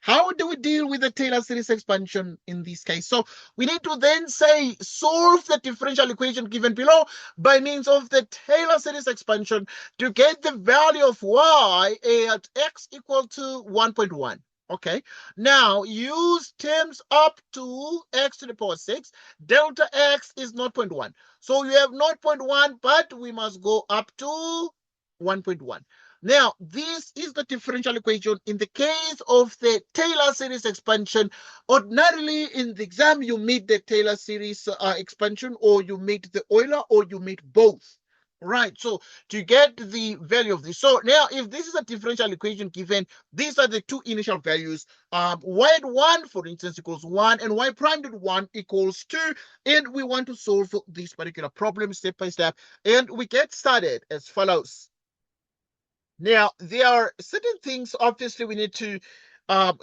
How do we deal with the Taylor series expansion in this case? So we need to then say solve the differential equation given below by means of the Taylor series expansion to get the value of y at x equal to 1.1. Okay, now use terms up to x to the power 6. Delta x is 0.1. So you have 0.1, but we must go up to 1.1. Now, this is the differential equation in the case of the Taylor series expansion. Ordinarily, in the exam, you meet the Taylor series expansion, or you meet the Euler, or you meet both. Right, so to get the value of this. So now, if this is a differential equation given, these are the two initial values. Y at 1, for instance, equals 1, and y prime at 1 equals 2. And we want to solve this particular problem step by step. And we get started as follows. Now, there are certain things, obviously, we need to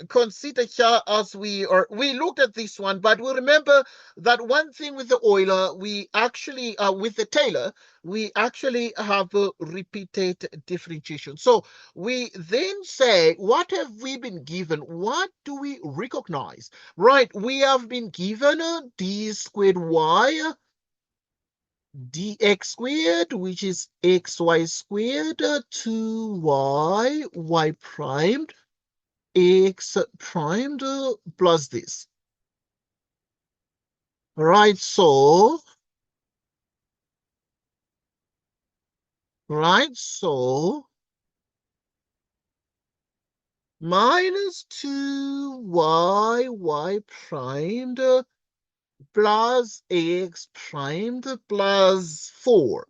consider here as we looked at this one, but we remember that one thing with the Euler, we actually, with the Taylor, we actually have a repeated differentiation. So we then say, what have we been given? What do we recognize? Right, we have been given a d squared y dx squared, which is xy squared, 2y primed, x primed plus this. Right, so minus 2y primed plus x primed plus 4.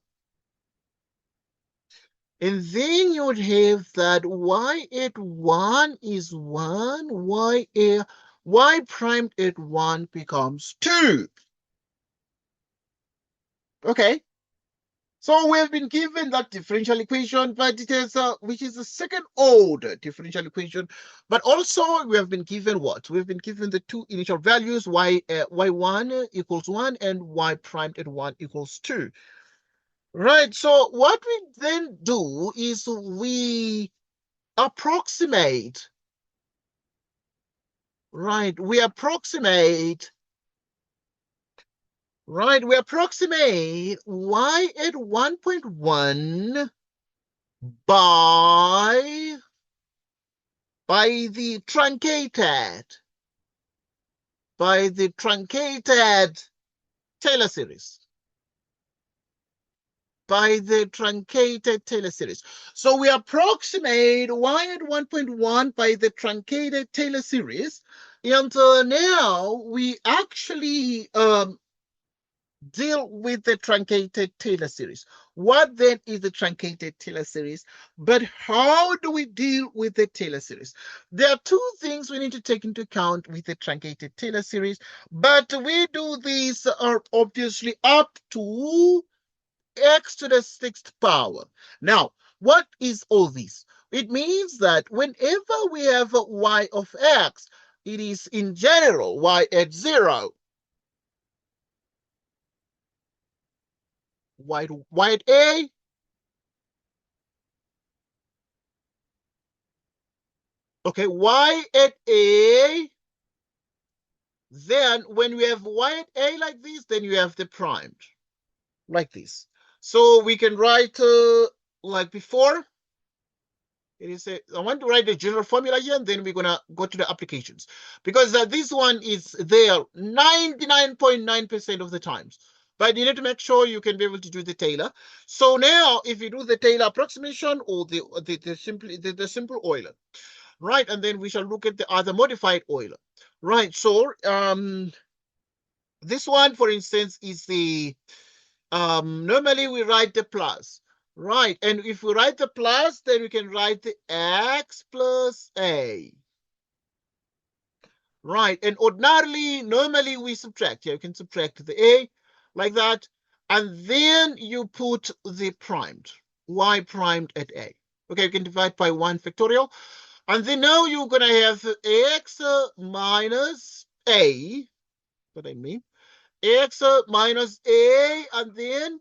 And then you would have that y at 1 is 1, y primed at 1 becomes 2. Okay. So we have been given that differential equation, but it is which is the second order differential equation. But also we have been given what? We've been given the two initial values, y1 equals 1 and y primed at 1 equals 2. Right, so what we then do is we approximate. Right, we approximate y at 1.1 by the truncated Taylor series. So we approximate y at 1.1 by the truncated Taylor series. And now we actually deal with the truncated Taylor series. What then is the truncated Taylor series? But how do we deal with the Taylor series? There are two things we need to take into account with the truncated Taylor series, but we do these obviously up to x to the 6th power. Now, what is all this? It means that whenever we have a y of x, it is in general y at 0. Y at a, okay, y at a, then when we have y at a like this, then you have the primed, like this. So we can write like before, I want to write the general formula here, and then we're gonna go to the applications, because this one is there 99.9% of the times. But you need to make sure you can be able to do the Taylor. So now, if you do the Taylor approximation or the simple Euler, right, and then we shall look at the other modified Euler, right? So this one, for instance, is the normally we write the plus. Right, and if we write the plus, then we can write the x plus a. Right, and normally we subtract. Yeah, you can subtract the a like that, and then you put the primed, y primed at a. Okay, you can divide by 1 factorial, and then now you're going to have x minus a, what I mean, x minus a, and then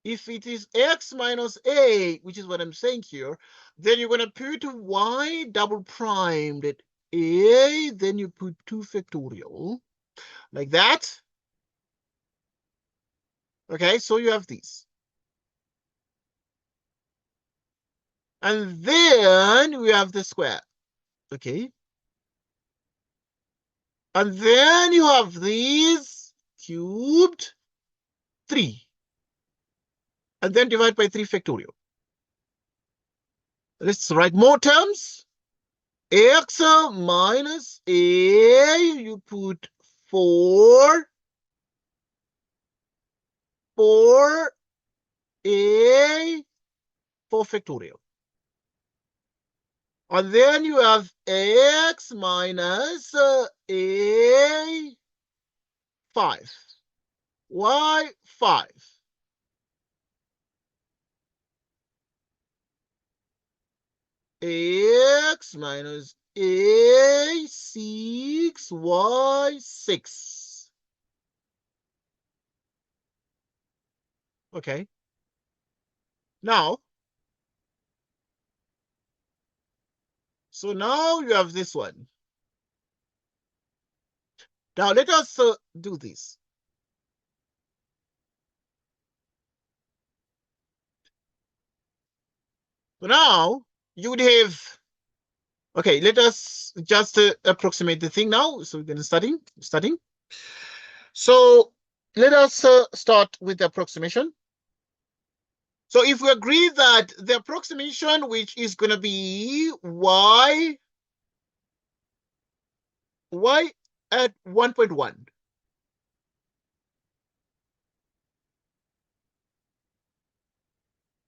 if it is x minus a, which is what I'm saying here, then you're going to put y double primed at a, then you put 2 factorial, like that. Okay, so you have these. And then we have the square. Okay. And then you have these cubed 3. And then divide by 3 factorial. Let's write more terms. X minus a, you put 4 a 4 factorial. And then you have x minus a 5, y 5. X minus a 6, y 6. Okay. Now, so now you have this one. Now let us do this. So now you would have, okay, let us just approximate the thing now. So we're going to studying. So let us start with the approximation. So if we agree that the approximation, which is going to be y at 1.1.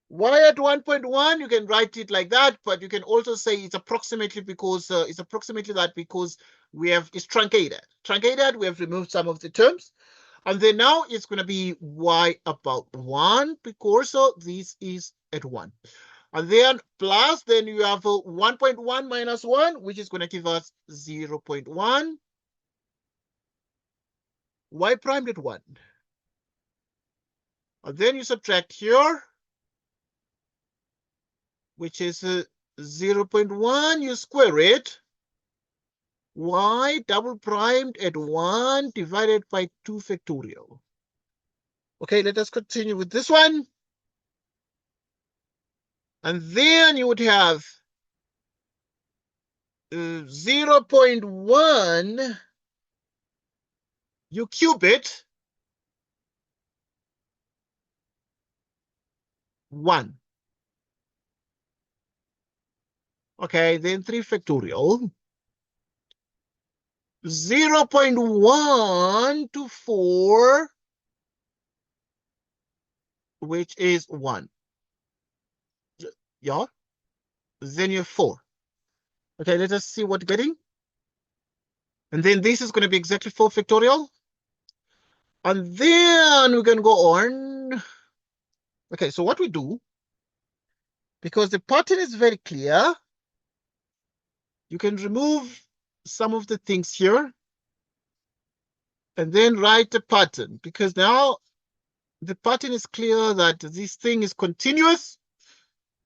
Y at 1.1, you can write it like that, but you can also say it's approximately because that because it's truncated. Truncated, we have removed some of the terms. And then now it's going to be y about 1 because this is at 1. And then plus, then you have 1.1 minus 1, which is going to give us 0.1. Y primed at 1. And then you subtract here, which is 0.1, you square it. Y double primed at 1 divided by 2 factorial. Okay, let us continue with this one. And then you would have 0.1, you cube it, 1. Okay, then 3 factorial. 0.1 to 4, which is 1. Yeah, then you have 4. Okay, let us see what we're getting. And then this is going to be exactly 4 factorial. And then we can go on. Okay, so what we do, because the pattern is very clear, you can remove some of the things here and then write the pattern, because now the pattern is clear that this thing is continuous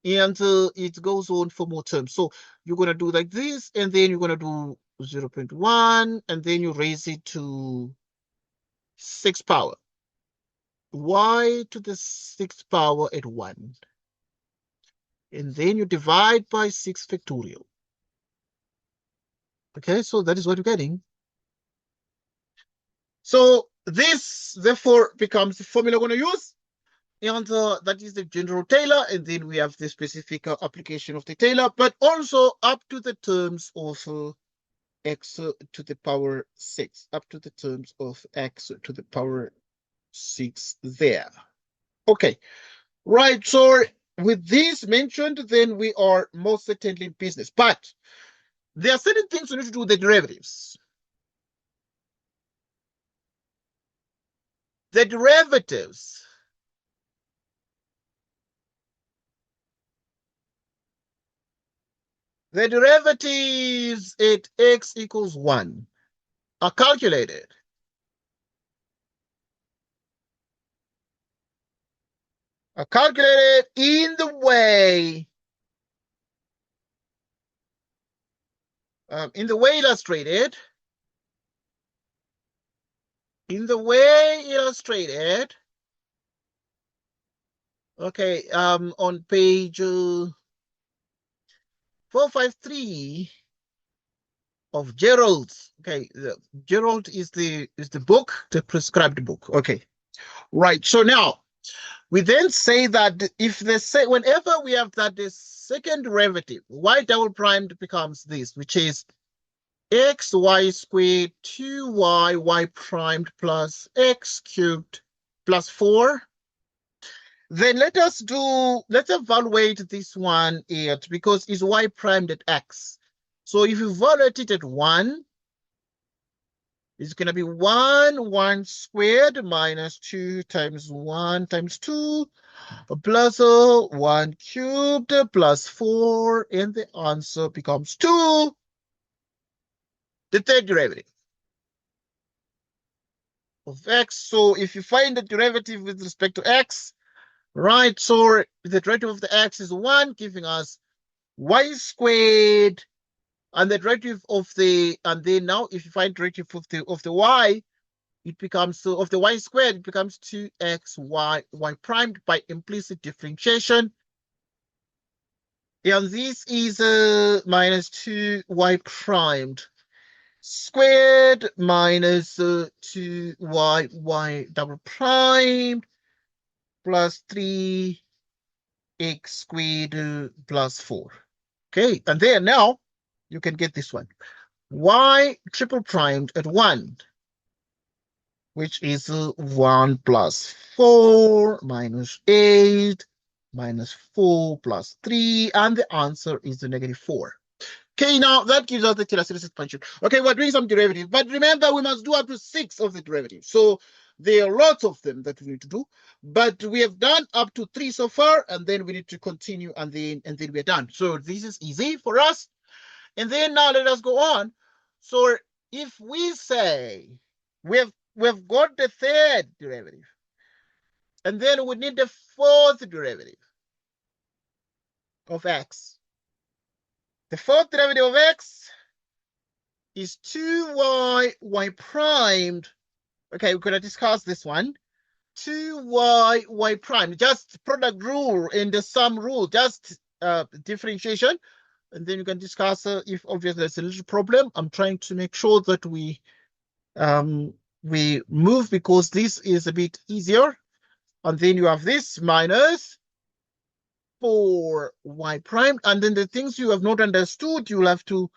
and it goes on for more terms. So you're going to do like this, and then you're going to do 0.1, and then you raise it to 6 power. Y to the 6th power at 1. and then you divide by 6 factorial. Okay, so that is what you're getting. So this, therefore, becomes the formula we're going to use. And that is the general Taylor, and then we have the specific application of the Taylor, but also up to the terms of x to the power 6, up to the terms of x to the power 6 there. Okay, right, so with this mentioned, then we are most certainly in business, but there are certain things we need to do with the derivatives. The derivatives at x equals 1 are calculated in the way illustrated, okay, on page 453 of Gerald's. Okay, Gerald is the book, the prescribed book. Okay, right. So now we then say that if they say whenever we have that the second derivative, y double primed becomes this, which is xy squared 2y y primed plus x cubed plus 4. Then let's evaluate this one here because it's y primed at x. So if you evaluate it at 1, it's going to be 1 squared minus 2 times 1 times 2 plus 1 cubed plus 4, and the answer becomes 2, the third derivative of x. So if you find the derivative with respect to x, right, so the derivative of the x is 1, giving us y squared, and the derivative of the, and then now if you find derivative of the y, it becomes, so of the y squared, it becomes 2xy y primed by implicit differentiation. And this is minus 2y primed squared minus 2y y double primed plus 3x squared plus 4. Okay, and then now you can get this one. Y triple primed at 1, which is 1 plus 4 minus 8 minus 4 plus 3, and the answer is the negative 4. Okay, now that gives us the Taylor series expansion. Okay, we're doing some derivatives, but remember we must do up to 6 of the derivatives. So there are lots of them that we need to do, but we have done up to 3 so far, and then we need to continue, and then we're done. So this is easy for us. And then now let us go on. So if we say we've got the third derivative, and then we need the fourth derivative of x. The fourth derivative of x is 2y y primed. Okay, we're going to discuss this one. 2y y primed, just product rule and the sum rule, just differentiation. And then you can discuss if obviously there's a little problem. I'm trying to make sure that we move because this is a bit easier. And then you have this minus 4y prime, and then the things you have not understood, you'll have to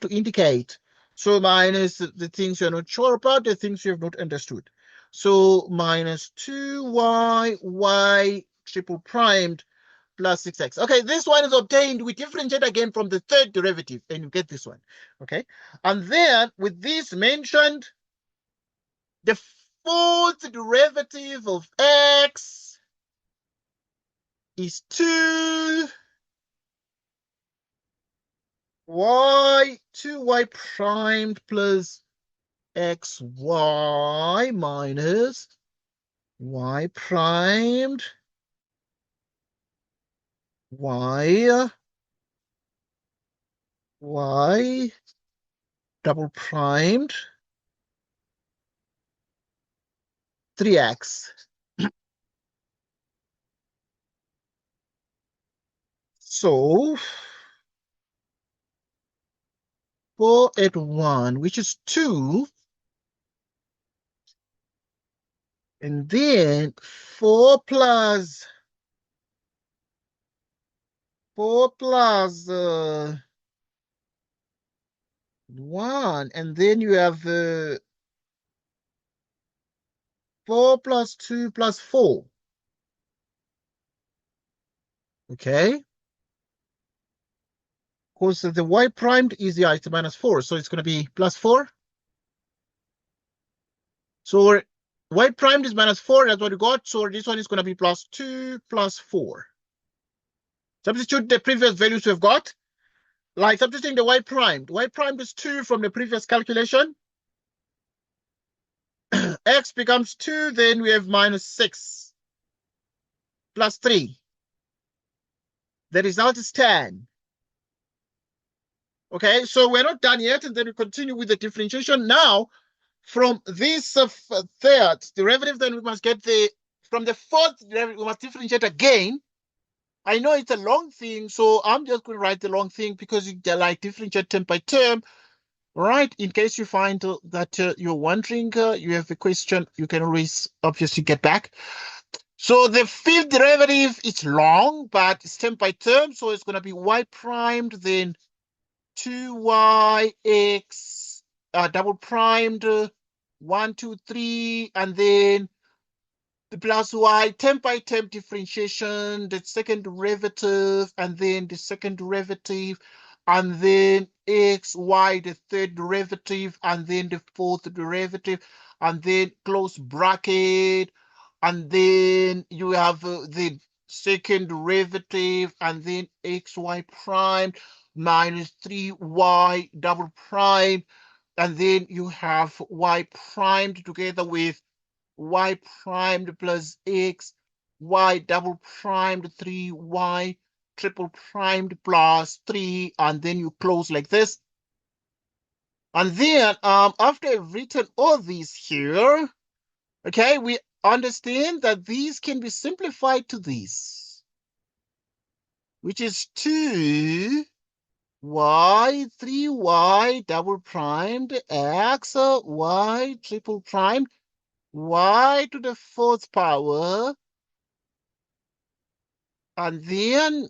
indicate. So minus the things you're not sure about, the things you have not understood. So minus 2y y triple primed plus 6x. Okay, this one is obtained. We differentiate again from the third derivative, and you get this one. Okay, and then with this mentioned, the fourth derivative of x is 2y primed plus xy minus y primed y double primed 3x. So 4 at 1, which is 2. And then 4 plus 1. And then you have 4 plus 2 plus 4. Okay. Because the y primed is the it's minus 4. So it's going to be plus 4. So y primed is minus 4. That's what you got. So this one is going to be plus 2 plus 4. Substitute the previous values we've got. Like substituting the y primed. Y primed is 2 from the previous calculation. X becomes 2. Then we have minus 6 plus 3. The result is 10. Okay, so we're not done yet. And then we continue with the differentiation. Now, from this third derivative, then we must get from the fourth derivative, we must differentiate again. I know it's a long thing, so I'm just going to write the long thing because you like differentiate term by term, right? In case you find that you're wondering, you have a question, you can always obviously get back. So the fifth derivative, it's long, but it's term by term, so it's going to be y primed, then 2yx double primed 1, 2, 3, and then the plus y term by term differentiation, the second derivative, and then the second derivative, and then x, y, the third derivative, and then the fourth derivative, and then close bracket, and then you have the second derivative, and then xy prime minus 3y double prime, and then you have y primed together with y primed plus x, y double primed 3y triple primed plus 3, and then you close like this. And then after I've written all these here, okay, we understand that these can be simplified to this, which is 2y 3y double primed x y triple primed y to the fourth power, and then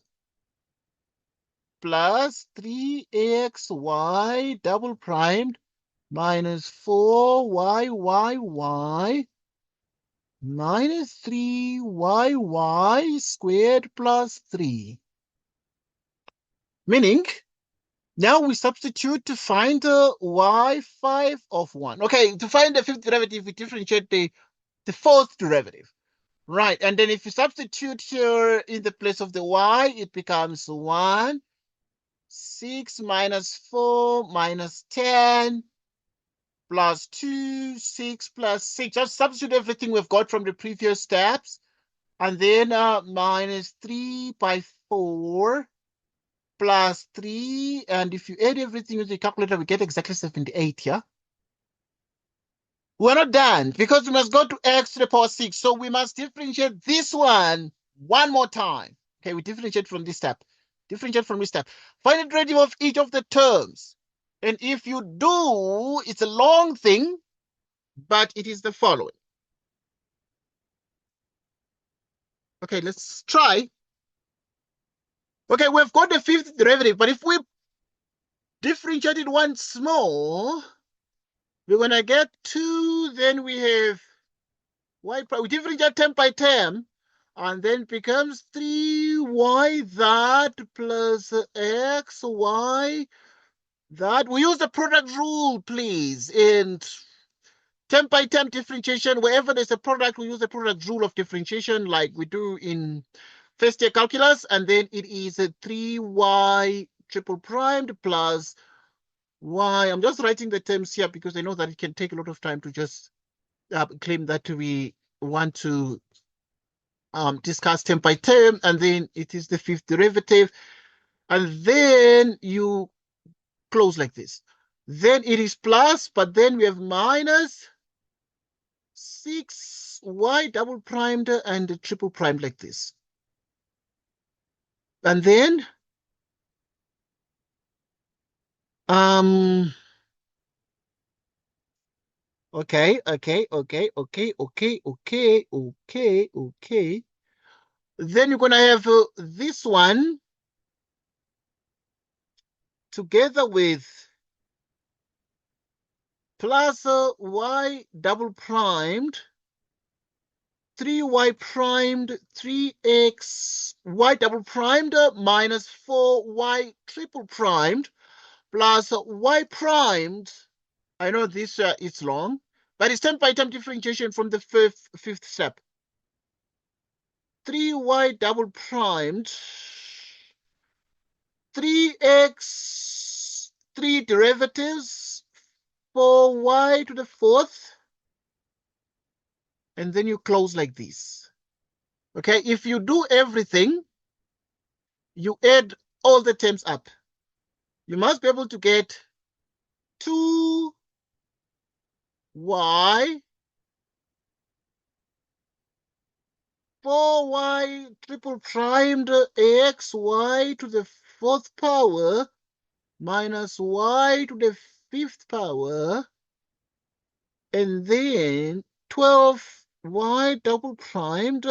plus 3xy double primed minus 4y minus 3y squared plus 3. Meaning, now we substitute to find y5 of 1. Okay, to find the fifth derivative, we differentiate the fourth derivative. Right, and then if you substitute here in the place of the y, it becomes 1, 6 minus 4 minus 10 plus 2, 6 plus 6. Just substitute everything we've got from the previous steps. And then minus 3 by 4 plus 3. And if you add everything with the calculator, we get exactly 78 here. We're not done because we must go to x to the power 6. So we must differentiate this one more time. Okay, we differentiate from this step. Differentiate from this step. Find the derivative of each of the terms. And if you do, it's a long thing, but it is the following. Okay, let's try. Okay, we've got the fifth derivative, but if we differentiate it once more, we're going to get 2, then we have y, we differentiate term by term, and then becomes 3y that plus xy that. We use the product rule, please. And term by term differentiation, wherever there's a product, we use the product rule of differentiation like we do in first year calculus. And then it is a 3y triple primed plus y. I'm just writing the terms here because I know that it can take a lot of time to just claim that we want to discuss term by term, and then it is the fifth derivative, and then you close like this. Then it is plus, but then we have minus 6y double primed and triple primed like this. And then Okay. Then you're gonna have this one together with plus y double primed 3y primed 3x y double primed minus 4y triple primed plus y primed. I know this is long, but it's term by term differentiation from the fifth step. 3y double primed 3x 3 derivatives 4y to the fourth, and then you close like this. Okay, if you do everything, you add all the terms up, you must be able to get 2y 4y triple primed xy to the fourth power minus y to the fifth power, and then 12y double primed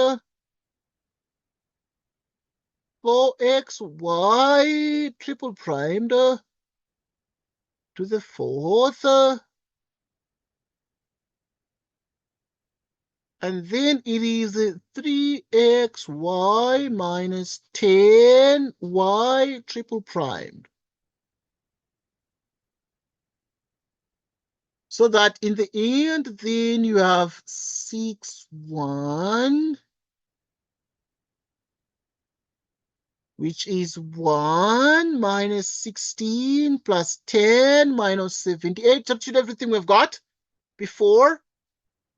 4xy triple primed to the fourth, and then it is 3xy minus 10y triple primed. So that in the end, then you have 6,1, which is 1 minus 16 plus 10 minus 78. Substitute everything we've got before.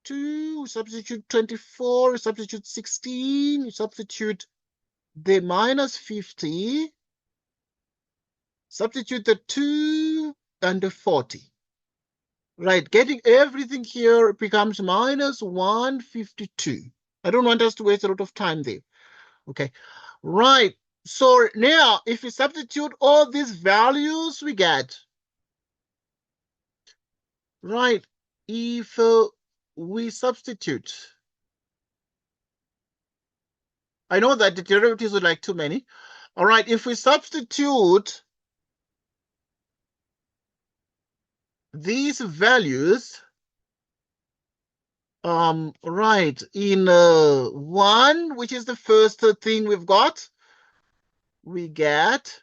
2, substitute 24, substitute 16, substitute the minus 50, substitute the 2 and the 40. Right, getting everything here becomes minus 152. I don't want us to waste a lot of time there. Okay, right. So now, if we substitute all these values, we get, right, if we substitute, I know that the derivatives are like too many. All right, if we substitute these values, right, in 1, which is the first thing we've got, we get,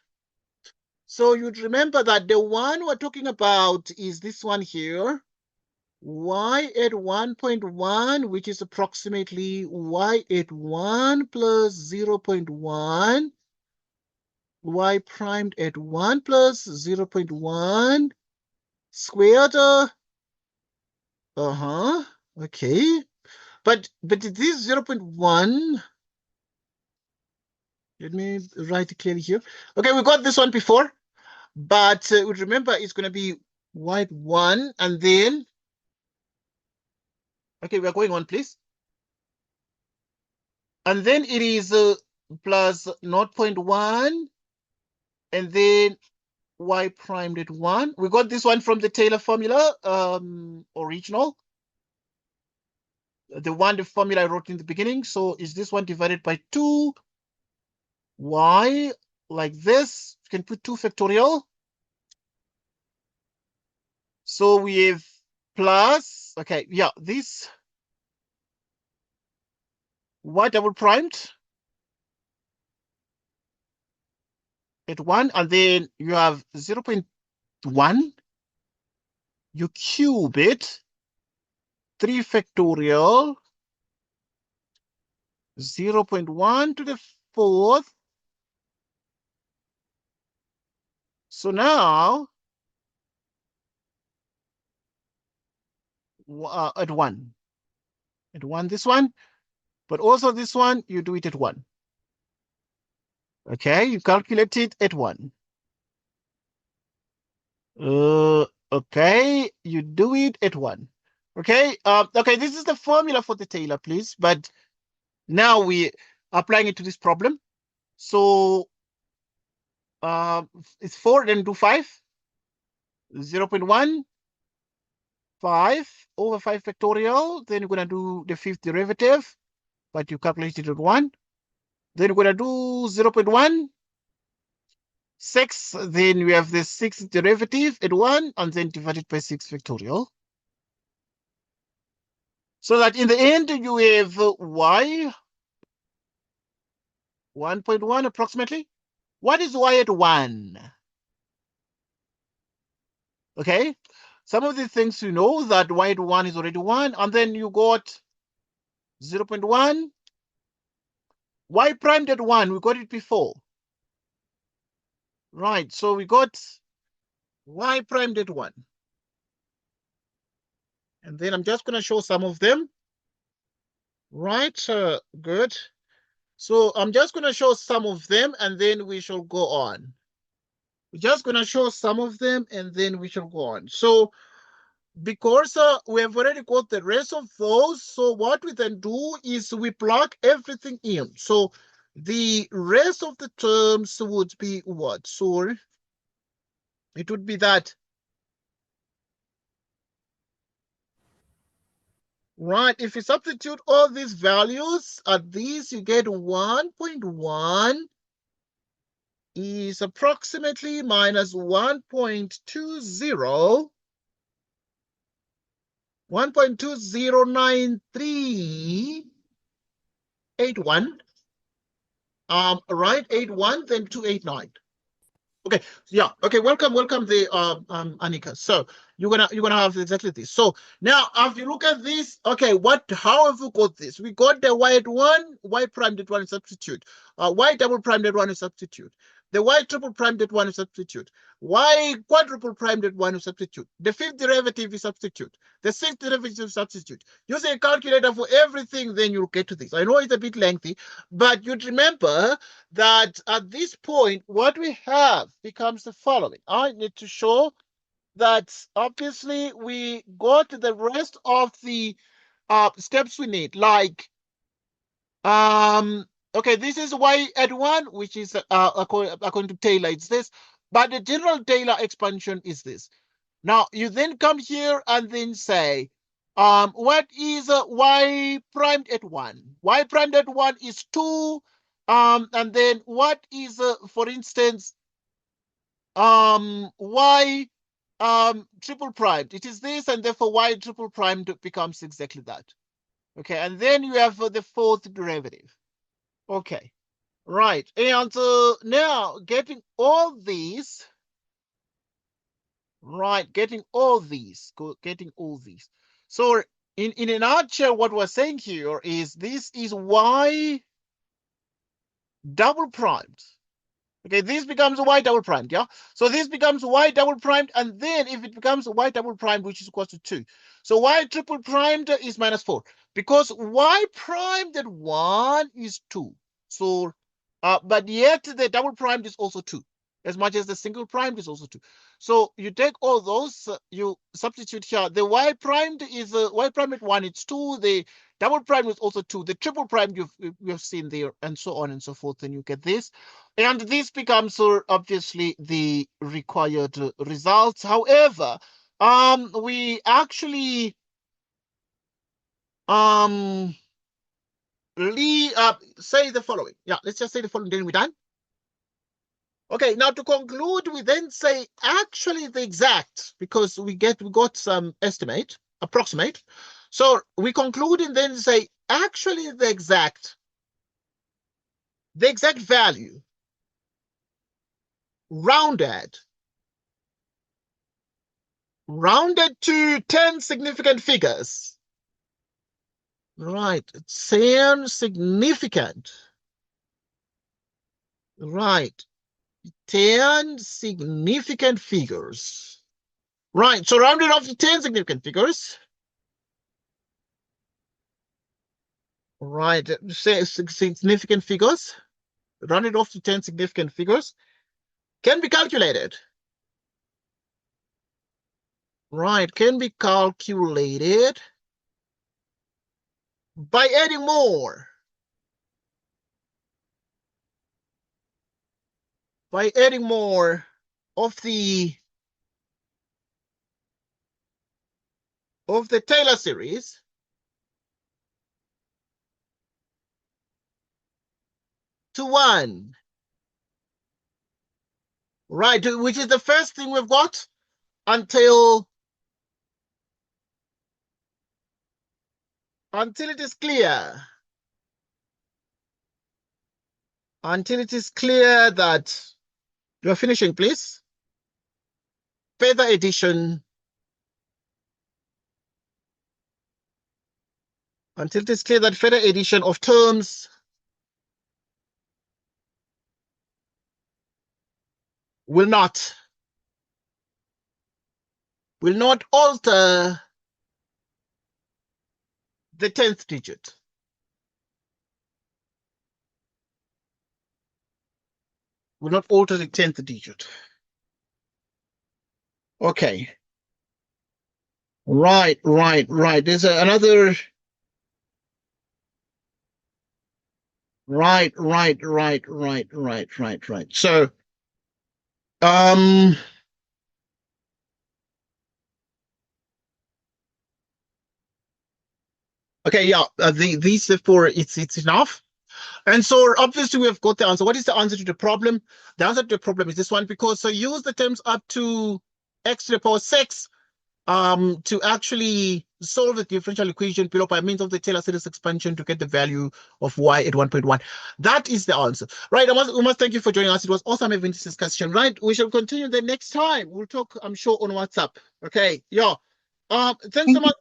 so you'd remember that the one we're talking about is this one here, y at 1.1, which is approximately y at 1 plus 0.1, y primed at 1 plus 0.1 squared. Okay. But this 0.1, let me write it clearly here. Okay, we got this one before, but remember it's going to be y at 1, and then, okay, we're going on, please. And then it is plus 0.1, and then y primed at 1. We got this one from the Taylor formula, original. The formula I wrote in the beginning. So is this one divided by 2? Y, like this. You can put 2 factorial. So we have plus, okay, yeah, this y double primed at 1, and then you have 0.1, you cube it, 3 factorial, 0.1 to the fourth. So now, at 1. At 1, this one, but also this one, you do it at 1. Okay, you calculate it at 1. Okay, you do it at 1. Okay, okay, this is the formula for the Taylor, please. But now we applying it to this problem. So it's 4, then do 5. 0.15 over 5 factorial. Then you're going to do the fifth derivative, but you calculated it at 1. Then we're going to do 0.16. Then we have the sixth derivative at 1, and then divided by 6 factorial. So that in the end, you have y 1.1 approximately. What is y at 1? Okay. Some of the things you know that y at 1 is already 1, and then you got 0.1. Y primed at 1, we got it before. Right, so we got y primed at 1. And then I'm just going to show some of them. Right, good. So I'm just going to show some of them, and then we shall go on. We're just going to show some of them, and then we shall go on. So because we have already got the rest of those, so what we then do is we plug everything in. So the rest of the terms would be what? So it would be that. Right, if you substitute all these values at these, you get 1.1 is approximately minus 1.20, 1.209381, right, 81, then 289. Okay, yeah, okay, welcome the Anika. So you're gonna have exactly this. So now if you look at this, okay, how have we got this? We got the y at 1, y primed at 1 is substitute, y double primed at 1 is substitute, the y triple primed at 1 is substitute, y quadruple primed at 1 is substitute, the fifth derivative is substitute, the sixth derivative is substitute. Use a calculator for everything, then you'll get to this. I know it's a bit lengthy, but you'd remember that at this point, what we have becomes the following. I need to show that obviously we got the rest of the steps we need, like okay, this is y at 1, which is according to Taylor, it's this, but the general Taylor expansion is this. Now you then come here and then say what is y primed at 1? Y primed at 1 is 2. And then what is for instance y triple primed? It is this, and therefore y triple primed becomes exactly that. Okay, and then you have the fourth derivative. Okay, right, and now getting all these, right, getting all these. So in a nutshell, what we're saying here is this is y double primed. Okay, this becomes y double primed, yeah? So this becomes y double primed, and then if it becomes y double primed, which is equal to 2. So y triple primed is minus 4, because y primed at 1 is 2. So, but yet the double primed is also 2, as much as the single primed is also 2. So you take all those, you substitute here. The y primed is y primed at 1, it's 2. The double prime is also 2. The triple prime you've seen there, and so on and so forth, and you get this. And this becomes obviously the required results. However, we actually say the following. Yeah, let's just say the following, then we're done. Okay, now to conclude, we then say actually the exact, because we got some estimate, approximate. So we conclude and then say actually the exact value rounded to 10 significant figures. Right, 10 significant. Right, 10 significant figures. Right, so rounded off to 10 significant figures. Right, say significant figures. Rounded off to 10 significant figures. Can be calculated. Right, can be calculated by adding more. By adding more of the of the Taylor series to 1. Right, which is the first thing we've got until it is clear. Until it is clear that you're finishing, please. Further addition. Until it is clear that further addition of terms will not alter the 10th digit. Will not alter the 10th digit. Okay. Right. There's another. Right. So, okay, yeah, these four, it's enough. And so obviously we have got the answer. What is the answer to the problem? The answer to the problem is this one, because so use the terms up to x to the power 6 to actually solve the differential equation below by means of the Taylor series expansion to get the value of y at 1.1. That is the answer. Right, we must thank you for joining us. It was awesome having this discussion. Right, we shall continue the next time. We'll talk, I'm sure, on WhatsApp. Okay, yeah. Thanks so much.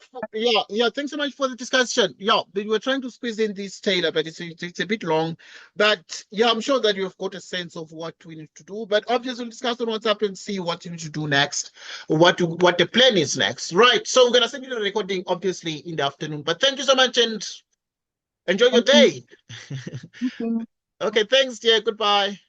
Thanks so much for the discussion. Yeah, we were trying to squeeze in this Taylor, but it's a bit long. But yeah, I'm sure that you've got a sense of what we need to do. But obviously, we'll discuss on WhatsApp and see what you need to do next, what the plan is next. Right. So we're gonna send you the recording, obviously, in the afternoon. But thank you so much and enjoy your day. Okay. Thanks, dear. Goodbye.